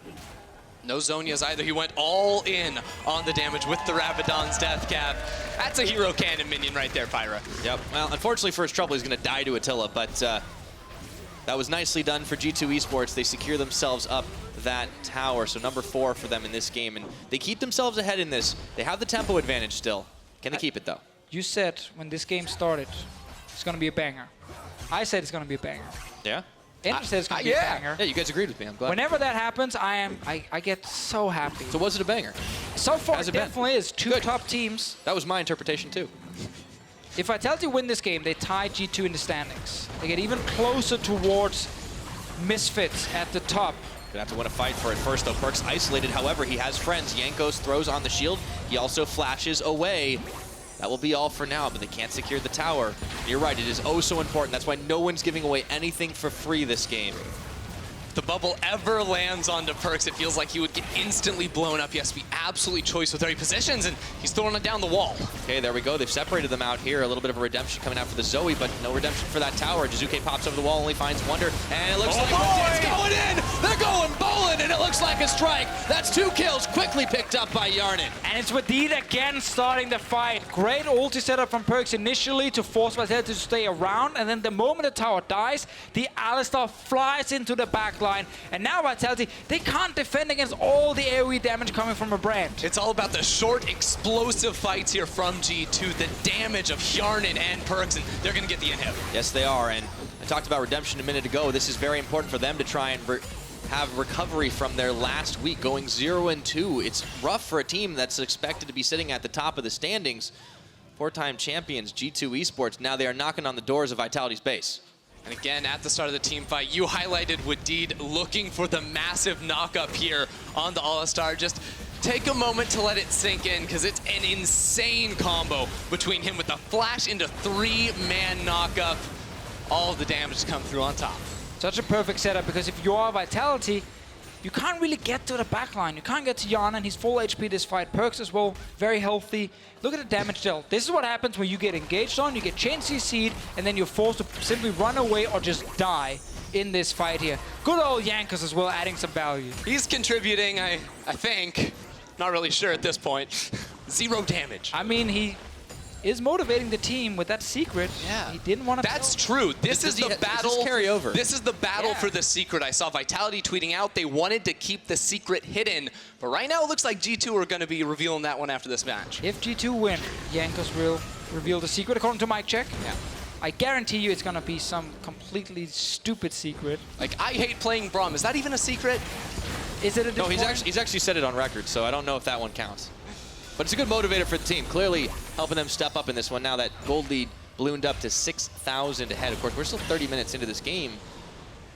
No Zhonya's either. He went all in on the damage with the Rabadon's Death Cap. That's a hero cannon minion right there, Pyra. Yep, well, unfortunately for his trouble, he's going to die to Attila, but that was nicely done for G2 Esports. They secure themselves up that tower, so number 4 for them in this game, and they keep themselves ahead in this. They have the tempo advantage still. Can they keep it, though? You said when this game started, it's going to be a banger. I said it's going to be a banger. Yeah? Andrew said it's going to be a banger. Yeah, you guys agreed with me. I'm glad. Whenever that happens, I get so happy. So was it a banger? So far, it definitely is. 2 top teams. That was my interpretation, too. If Vitality win this game, they tie G2 in the standings. They get even closer towards Misfits at the top. Gonna have to win a fight for it first, though. PerkZ isolated, however, he has friends. Jankos throws on the shield. He also flashes away. That will be all for now, but they can't secure the tower. You're right, it is oh so important. That's why no one's giving away anything for free this game. if the bubble ever lands onto PerkZ, it feels like he would get instantly blown up. He has to be absolutely choice with where he positions, and he's throwing it down the wall. Okay, there we go. They've separated them out here. A little bit of a redemption coming out for the Zoe, but no redemption for that tower. Jiizuké pops over the wall, only finds Wunder, and it looks like it's going in! They're going bowling, and it looks like a strike. That's 2 kills, quickly picked up by Hjärnan. And it's Wadid again starting the fight. Great ulti setup from PerkZ initially to force Vitality to stay around, and then the moment the tower dies, the Alistar flies into the back line, and now Vitality, they can't defend against all the AoE damage coming from a Brand. It's all about the short, explosive fights here from G2, the damage of Hjarnan and PerkZ, and they're going to get the inhib. Yes, they are, and I talked about redemption a minute ago. This is very important for them to try and have recovery from their last week, going 0-2. It's rough for a team that's expected to be sitting at the top of the standings. 4-time champions, G2 Esports, now they are knocking on the doors of Vitality's base. And again, at the start of the team fight, you highlighted Wadid looking for the massive knock-up here on the Alistar. Just take a moment to let it sink in, because it's an insane combo between him with the flash into 3-man knock-up. All of the damage to come through on top. Such a perfect setup, because if you are Vitality, you can't really get to the backline. You can't get to Hjärnan. He's full HP this fight. PerkZ as well, very healthy. Look at the damage dealt. This is what happens when you get engaged on, you get chain CC'd, and then you're forced to simply run away or just die in this fight here. Good old Jankos as well, adding some value. He's contributing, I think. Not really sure at this point. 0 damage. I mean, he is motivating the team with that secret. Yeah. He didn't want to. That's true. This is the battle. Carry over. This is the battle for the secret. I saw Vitality tweeting out they wanted to keep the secret hidden, but right now it looks like G2 are going to be revealing that one after this match. If G2 win, Jankos will reveal the secret according to Mike Check. Yeah. I guarantee you it's going to be some completely stupid secret. Like, I hate playing Braum. Is that even a secret? Is it a No, he's actually said it on record, so I don't know if that one counts. But it's a good motivator for the team, clearly helping them step up in this one. Now that gold lead ballooned up to 6,000 ahead. Of course, we're still 30 minutes into this game.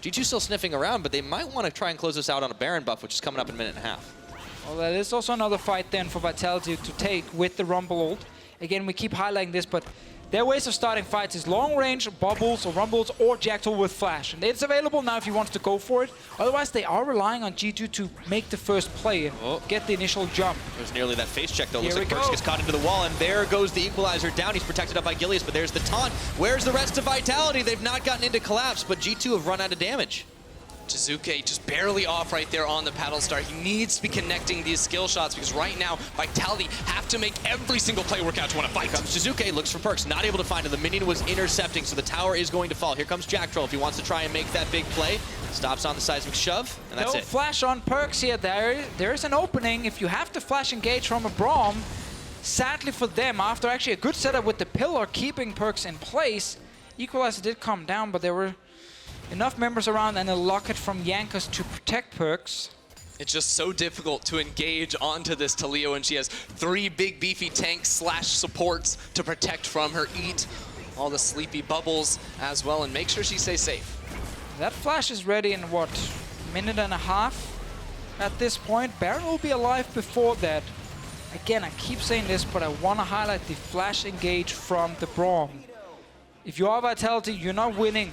G2 still sniffing around, but they might want to try and close this out on a Baron buff, which is coming up in a minute and a half. Well, that is also another fight then for Vitality to take with the Rumble ult. Again, we keep highlighting this, but their ways of starting fights is long range, bubbles or rumbles, or Jactroll with flash. And it's available now if you want to go for it. Otherwise, they are relying on G2 to make the first play and get the initial jump. There's nearly that face check, though. Looks Here like we PerkZ go. gets caught into the wall, and there goes the equalizer down. He's protected up by Gilius, but there's the taunt. Where's the rest of Vitality? They've not gotten into collapse, but G2 have run out of damage. Jiizuké just barely off right there on the paddle star. He needs to be connecting these skill shots, because right now, Vitality have to make every single play work out to win a fight. Here comes Jiizuké, looks for PerkZ, not able to find him. The minion was intercepting, so the tower is going to fall. Here comes Jactroll if he wants to try and make that big play. Stops on the seismic shove, and that's No it. flash on PerkZ here. There is an opening. If you have to flash engage from a Braum, sadly for them, after actually a good setup with the pillar keeping PerkZ in place, equalizer did come down, but there were enough members around and a locket from Jankos to protect PerkZ. It's just so difficult to engage onto this Taliyah when she has 3 big beefy tanks / supports to protect from her, eat all the sleepy bubbles as well, and make sure she stays safe. That flash is ready in what, minute and a half at this point. Baron will be alive before that. Again, I keep saying this, but I want to highlight the flash engage from the Braum. If you are Vitality, you're not winning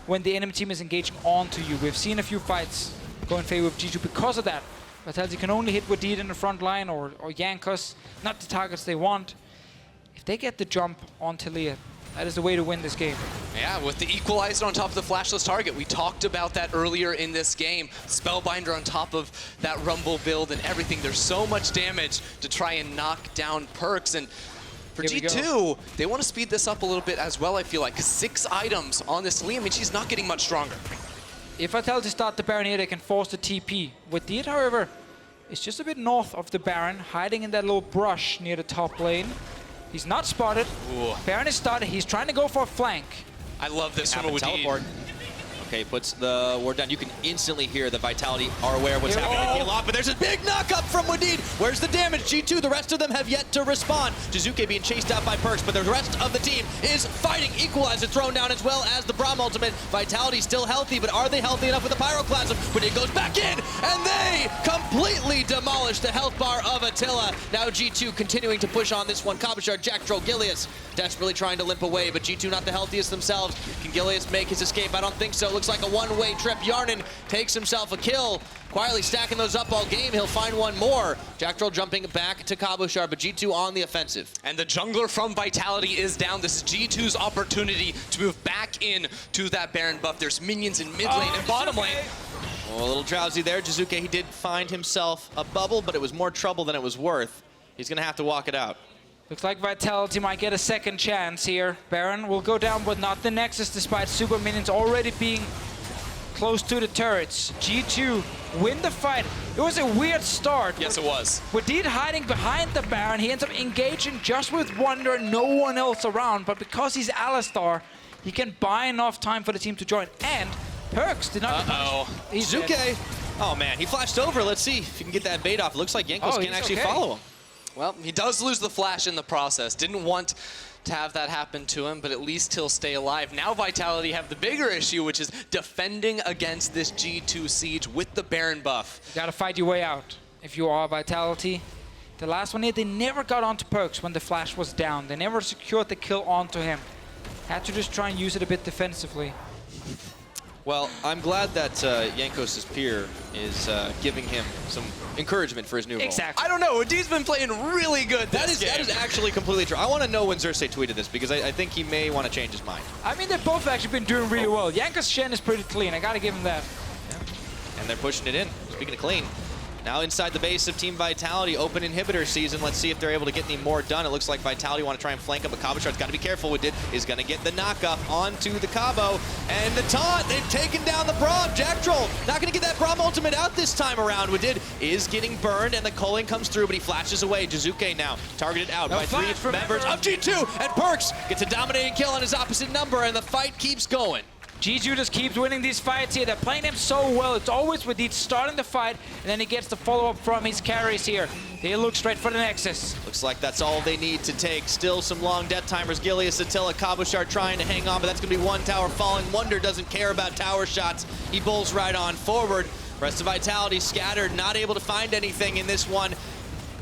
when the enemy team is engaging onto you. We've seen a few fights go in favor of G2 because of that. Vitality can only hit Wadid in the front line or Jankos, not the targets they want. If they get the jump on Taliyah, that is the way to win this game. Yeah, with the equalizer on top of the flashless target. We talked about that earlier in this game. Spellbinder on top of that Rumble build and everything. There's so much damage to try and knock down PerkZ. And for G2, they want to speed this up a little bit as well, I feel like. 6 items on this Taliyah. I mean, she's not getting much stronger. If Vitality start the Baron here, they can force the TP. Wadid, however, is just a bit north of the Baron, hiding in that little brush near the top lane. He's not spotted. Ooh. Baron is started. He's trying to go for a flank. I love this Have from a Wadid. teleport. Okay, puts the ward down. You can instantly hear the Vitality are aware of what's happening. Heal off, but there's a big knock-up from Wadid. Where's the damage? G2, the rest of them have yet to respond. Jiizuké being chased out by PerkZ, but the rest of the team is fighting. Equalizer thrown down as well as the Braum ultimate. Vitality still healthy, but are they healthy enough with the Pyroclasm? Wadid goes back in, and they completely demolish the health bar of Attila. Now G2 continuing to push on this one. Cabochard, Jactroll, Gilius desperately trying to limp away, but G2 not the healthiest themselves. Can Gilius make his escape? I don't think so. Looks like a one-way trip. Hjarnan takes himself a kill. Quietly stacking those up all game. He'll find one more. Jactroll jumping back to Cabochard, but G2 on the offensive. And the jungler from Vitality is down. This is G2's opportunity to move back in to that Baron buff. There's minions in mid lane and bottom lane. Oh, a little drowsy there. Jiizuké, he did find himself a bubble, but it was more trouble than it was worth. He's going to have to walk it out. Looks like Vitality might get a second chance here. Baron will go down, but not the Nexus, despite super minions already being close to the turrets. G2 win the fight. It was a weird start. Yes, it was. Wadid hiding behind the Baron. He ends up engaging just with Wunder and no one else around. But because he's Alistar, he can buy enough time for the team to join. And PerkZ did not... Jiizuké. Oh, man. He flashed over. Let's see if he can get that bait off. It looks like Jankos can actually follow him. Well, he does lose the flash in the process. Didn't want to have that happen to him, but at least he'll stay alive. Now Vitality have the bigger issue, which is defending against this G2 siege with the Baron buff. You gotta fight your way out if you are Vitality. The last one here, they never got onto PerkZ when the flash was down. They never secured the kill onto him. Had to just try and use it a bit defensively. Well, I'm glad that Jankos' peer is giving him some encouragement for his new role. Exactly. I don't know. Wadid's been playing really good That is actually completely true. I want to know when Xerxes tweeted this because I think he may want to change his mind. I mean, they've both actually been doing really well. Jankos' Shen is pretty clean. I gotta give him that. Yeah. And they're pushing it in. Speaking of clean. Now inside the base of Team Vitality, open inhibitor season. Let's see if they're able to get any more done. It looks like Vitality want to try and flank him, but Cabochard's got to be careful. Wadid is going to get the knock-up onto the Cabo. And the taunt, they've taken down the Braum. Jactroll not going to get that Braum ultimate out this time around. Wadid is getting burned, and the culling comes through, but he flashes away. Jiizuké now targeted out by three members of G2, and PerkZ gets a dominating kill on his opposite number, and the fight keeps going. G2 just keeps winning these fights here. They're playing him so well. It's always Wadid starting the fight, and then he gets the follow-up from his carries here. They look straight for the Nexus. Looks like that's all they need to take. Still some long death timers. Gilius, Attila, Cabochard trying to hang on, but that's going to be one tower falling. Wunder doesn't care about tower shots. He bowls right on forward. Rest of Vitality scattered, not able to find anything in this one.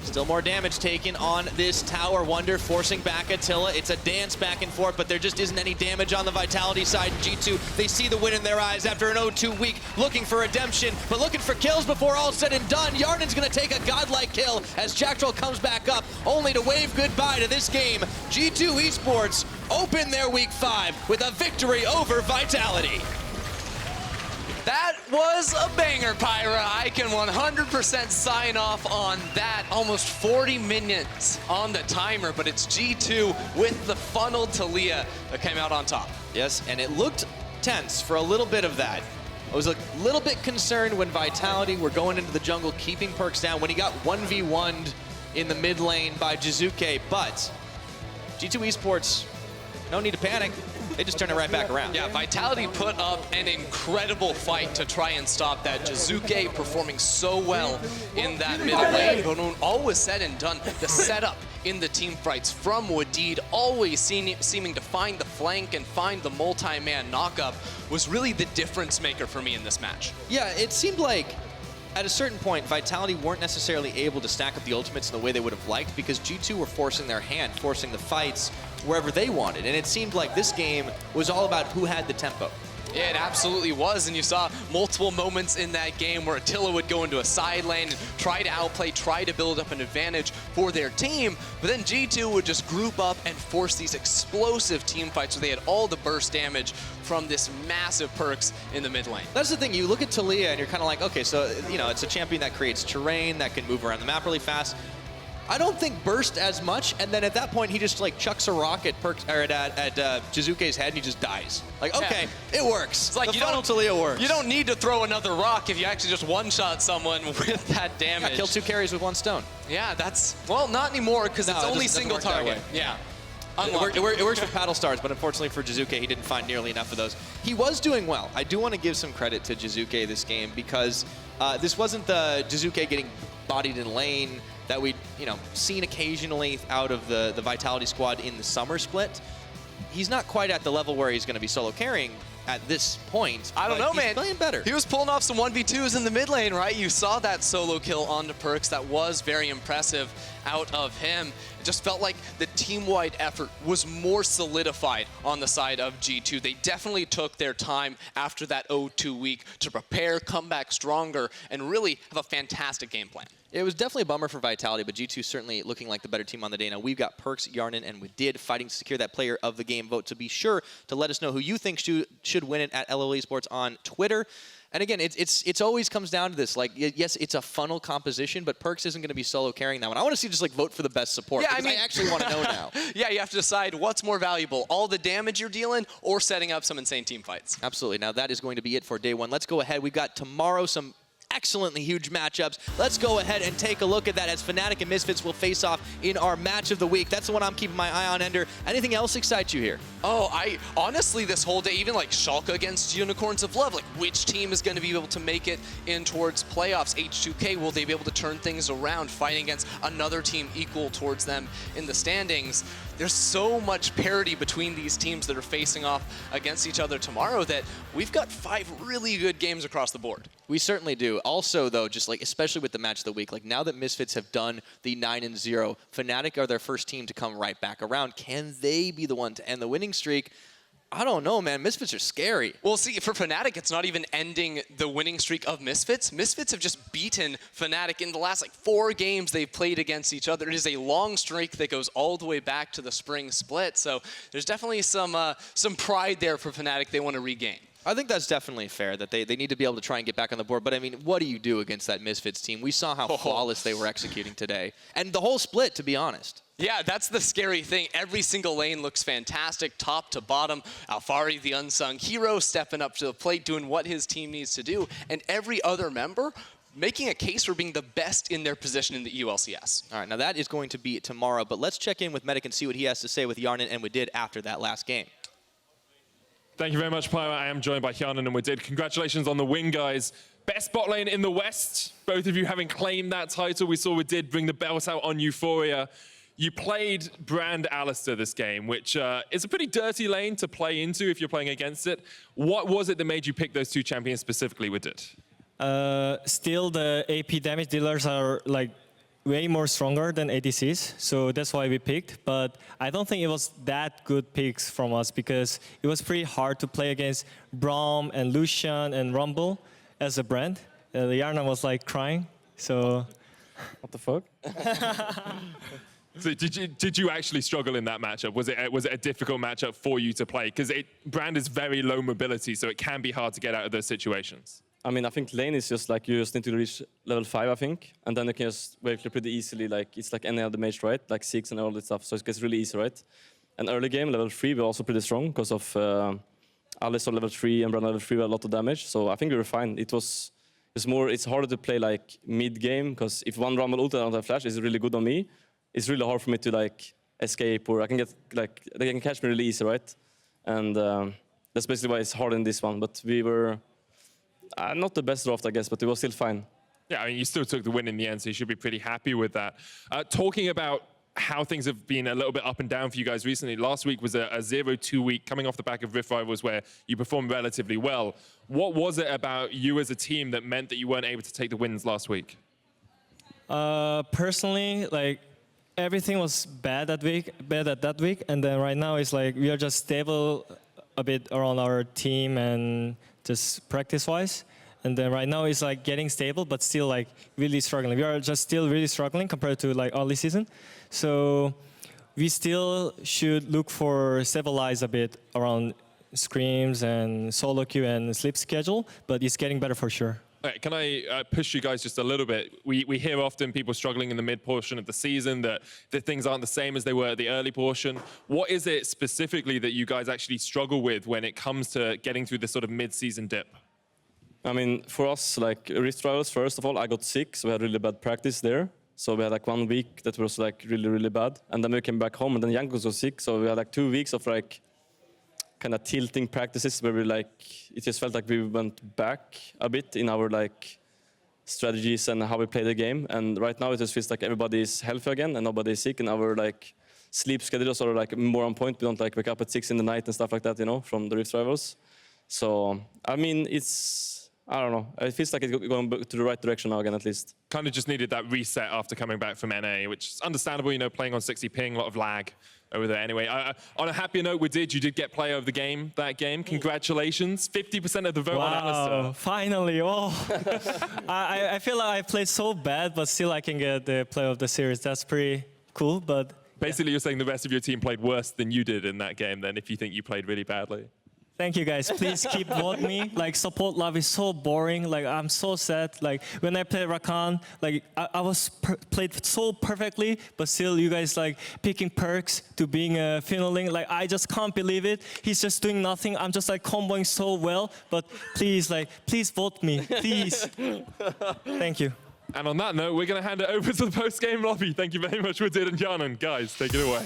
Still more damage taken on this tower. Wunder forcing back Attila. It's a dance back and forth, but there just isn't any damage on the Vitality side. G2, they see the win in their eyes after an 0-2 week, looking for redemption, but looking for kills before all said and done. Hjarnan's gonna take a godlike kill as Jactroll comes back up, only to wave goodbye to this game. G2 Esports open their week 5 with a victory over Vitality. That was a banger, Pyra. I can 100% sign off on that. Almost 40 minutes on the timer, but it's G2 with the funneled Taliyah that came out on top. Yes, and it looked tense for a little bit of that. I was a little bit concerned when Vitality were going into the jungle, keeping PerkZ down, when he got 1v1'd in the mid lane by Jiizuké, but G2 Esports, no need to panic. They just turn it right back around. Yeah, Vitality put up an incredible fight to try and stop that. Jiizuké performing so well in that middle lane. But when all was said and done, the setup in the team fights from Wadid, always seeming to find the flank and find the multi-man knockup, was really the difference maker for me in this match. Yeah, it seemed like at a certain point, Vitality weren't necessarily able to stack up the ultimates in the way they would have liked because G2 were forcing their hand, forcing the fights wherever they wanted. And it seemed like this game was all about who had the tempo. Yeah, it absolutely was, and you saw multiple moments in that game where Attila would go into a side lane and try to outplay, try to build up an advantage for their team, but then G2 would just group up and force these explosive team fights where they had all the burst damage from this massive PerkZ in the mid lane. That's the thing, you look at Taliyah and you're kind of like, okay, so, you know, it's a champion that creates terrain, that can move around the map really fast. I don't think burst as much, and then at that point he just like chucks a rock at Jiizuké's head and he just dies. Like, okay, it works. It's like the funnel Taliyah works. You don't need to throw another rock if you actually just one-shot someone with that damage. Yeah, kill 2 carries with 1 stone. Yeah, that's, well, not anymore because it's only single target. Yeah. It works for paddle stars, but unfortunately for Jiizuké, he didn't find nearly enough of those. He was doing well. I do want to give some credit to Jiizuké this game because this wasn't the Jiizuké getting bodied in lane that we'd seen occasionally out of the Vitality squad in the Summer Split. He's not quite at the level where he's going to be solo carrying at this point. I don't know, man. He's playing better. He was pulling off some 1v2s in the mid lane, right? You saw that solo kill onto PerkZ. That was very impressive out of him. just felt like the team-wide effort was more solidified on the side of G2. They definitely took their time after that 0-2 week to prepare, come back stronger, and really have a fantastic game plan. It was definitely a bummer for Vitality, but G2 certainly looking like the better team on the day. Now, we've got PerkZ, Hjarnan, and Wadid fighting to secure that player of the game vote. So be sure to let us know who you think should win it at LOL Esports on Twitter. And again, it's always comes down to this. Like, yes, it's a funnel composition, but PerkZ isn't going to be solo carrying that one. I want to see just like vote for the best support. Yeah, because I actually want to know now. Yeah, you have to decide what's more valuable, all the damage you're dealing or setting up some insane team fights. Absolutely. Now, that is going to be it for day one. Let's go ahead. We've got tomorrow some excellently huge matchups. Let's go ahead and take a look at that as Fnatic and Misfits will face off in our match of the week. That's the one I'm keeping my eye on, Ender. Anything else excite you here? Oh, I honestly, this whole day, even like Schalke against Unicorns of Love, like which team is going to be able to make it in towards playoffs? H2K, will they be able to turn things around, fighting against another team equal towards them in the standings? There's so much parity between these teams that are facing off against each other tomorrow that we've got 5 really good games across the board. We certainly do. Also, though, just like, especially with the match of the week, like now that Misfits have done the 9-0, Fnatic are their first team to come right back around. Can they be the one to end the winning streak? I don't know, man. Misfits are scary. Well, see, for Fnatic, it's not even ending the winning streak of Misfits. Misfits have just beaten Fnatic in the last, like, 4 games they've played against each other. It is a long streak that goes all the way back to the spring split. So there's definitely some pride there for Fnatic they want to regain. I think that's definitely fair, that they need to be able to try and get back on the board. But, I mean, what do you do against that Misfits team? We saw how flawless they were executing today. And the whole split, to be honest. Yeah, that's the scary thing. Every single lane looks fantastic, top to bottom. Alphari, the unsung hero, stepping up to the plate, doing what his team needs to do. And every other member making a case for being the best in their position in the ULCS. All right, now that is going to be tomorrow. But let's check in with Medic and see what he has to say with Hjarnan and Wadid after that last game. Thank you very much, Pyro. I am joined by Hjarnan and Wadid. Congratulations on the win, guys. Best bot lane in the West. Both of you having claimed that title. We saw Wadid bring the belt out on Euphoria. You played Brand Alistar this game, which is a pretty dirty lane to play into if you're playing against it. What was it that made you pick those 2 champions specifically, Wadid? Still, the AP damage dealers are like way more stronger than ADCs, so that's why we picked. But I don't think it was that good picks from us because it was pretty hard to play against Braum and Lucian and Rumble as a Brand. Hjarnan was like crying, so... What the fuck? So did you actually struggle in that matchup? Was it a difficult matchup for you to play? Because Brand is very low mobility, so it can be hard to get out of those situations. I mean, I think lane is just like you just need to reach level 5, I think, and then you can just very pretty easily, like it's like any other mage, right? Like 6 and all that stuff, so it gets really easy, right? And early game, level 3, we're also pretty strong because of Alistar level 3 and Brand level 3 with a lot of damage. So I think we were fine. It's harder to play like mid game because if one Rumble ult and another flash is really good on me, it's really hard for me to like escape, or I can get like they can catch me really easy, right? And that's basically why it's hard in this one. But we were not the best draft, I guess, but it was still fine. Yeah, I mean, you still took the win in the end, so you should be pretty happy with that. Talking about how things have been a little bit up and down for you guys recently. Last week was a 0-2 week coming off the back of Rift Rivals where you performed relatively well. What was it about you as a team that meant that you weren't able to take the wins last week? Personally, like, everything was bad at that week, and then right now it's like we are just stable a bit around our team and just practice-wise. And then right now it's like getting stable, but still like really struggling. We are just still really struggling compared to like early season. So we still should look for stabilize a bit around scrims and solo queue and sleep schedule, but it's getting better for sure. Right, can I push you guys just a little bit? We hear often people struggling in the mid portion of the season, that things aren't the same as they were at the early portion. What is it specifically that you guys actually struggle with when it comes to getting through this sort of mid-season dip? I mean, for us, like Rift Rivals, first of all, I got sick, so we had really bad practice there. So we had like 1 week that was like really, really bad. And then we came back home, and then Jankos was sick, so we had like 2 weeks of like kind of tilting practices where we like, it just felt like we went back a bit in our like strategies and how we play the game. And right now it just feels like everybody is healthy again and nobody is sick, and our like sleep schedules are like more on point. We don't like wake up at 6 in the night and stuff like that, you know, from the Rift Rivals. So, I mean, it's I don't know. It feels like it's going to the right direction now again, at least. Kind of just needed that reset after coming back from NA, which is understandable, you know, playing on 60 ping, a lot of lag over there. Anyway, on a happier note, you did get player of the game that game. Congratulations. 50% of the vote on Alistar. Finally. Oh. I feel like I played so bad, but still I can get the player of the series. That's pretty cool, but... Basically, you're saying the rest of your team played worse than you did in that game then, if you think you played really badly. Thank you guys. Please keep voting me. Like, support love is so boring. Like, I'm so sad. Like, when I played Rakan, like, I was played so perfectly, but still you guys like picking PerkZ to being a Finalizing. Like, I just can't believe it. He's just doing nothing. I'm just like comboing so well. But please, like, please vote me. Please. Thank you. And on that note, we're going to hand it over to the post-game lobby. Thank you very much, Wadid and Hjärnan. Guys, take it away.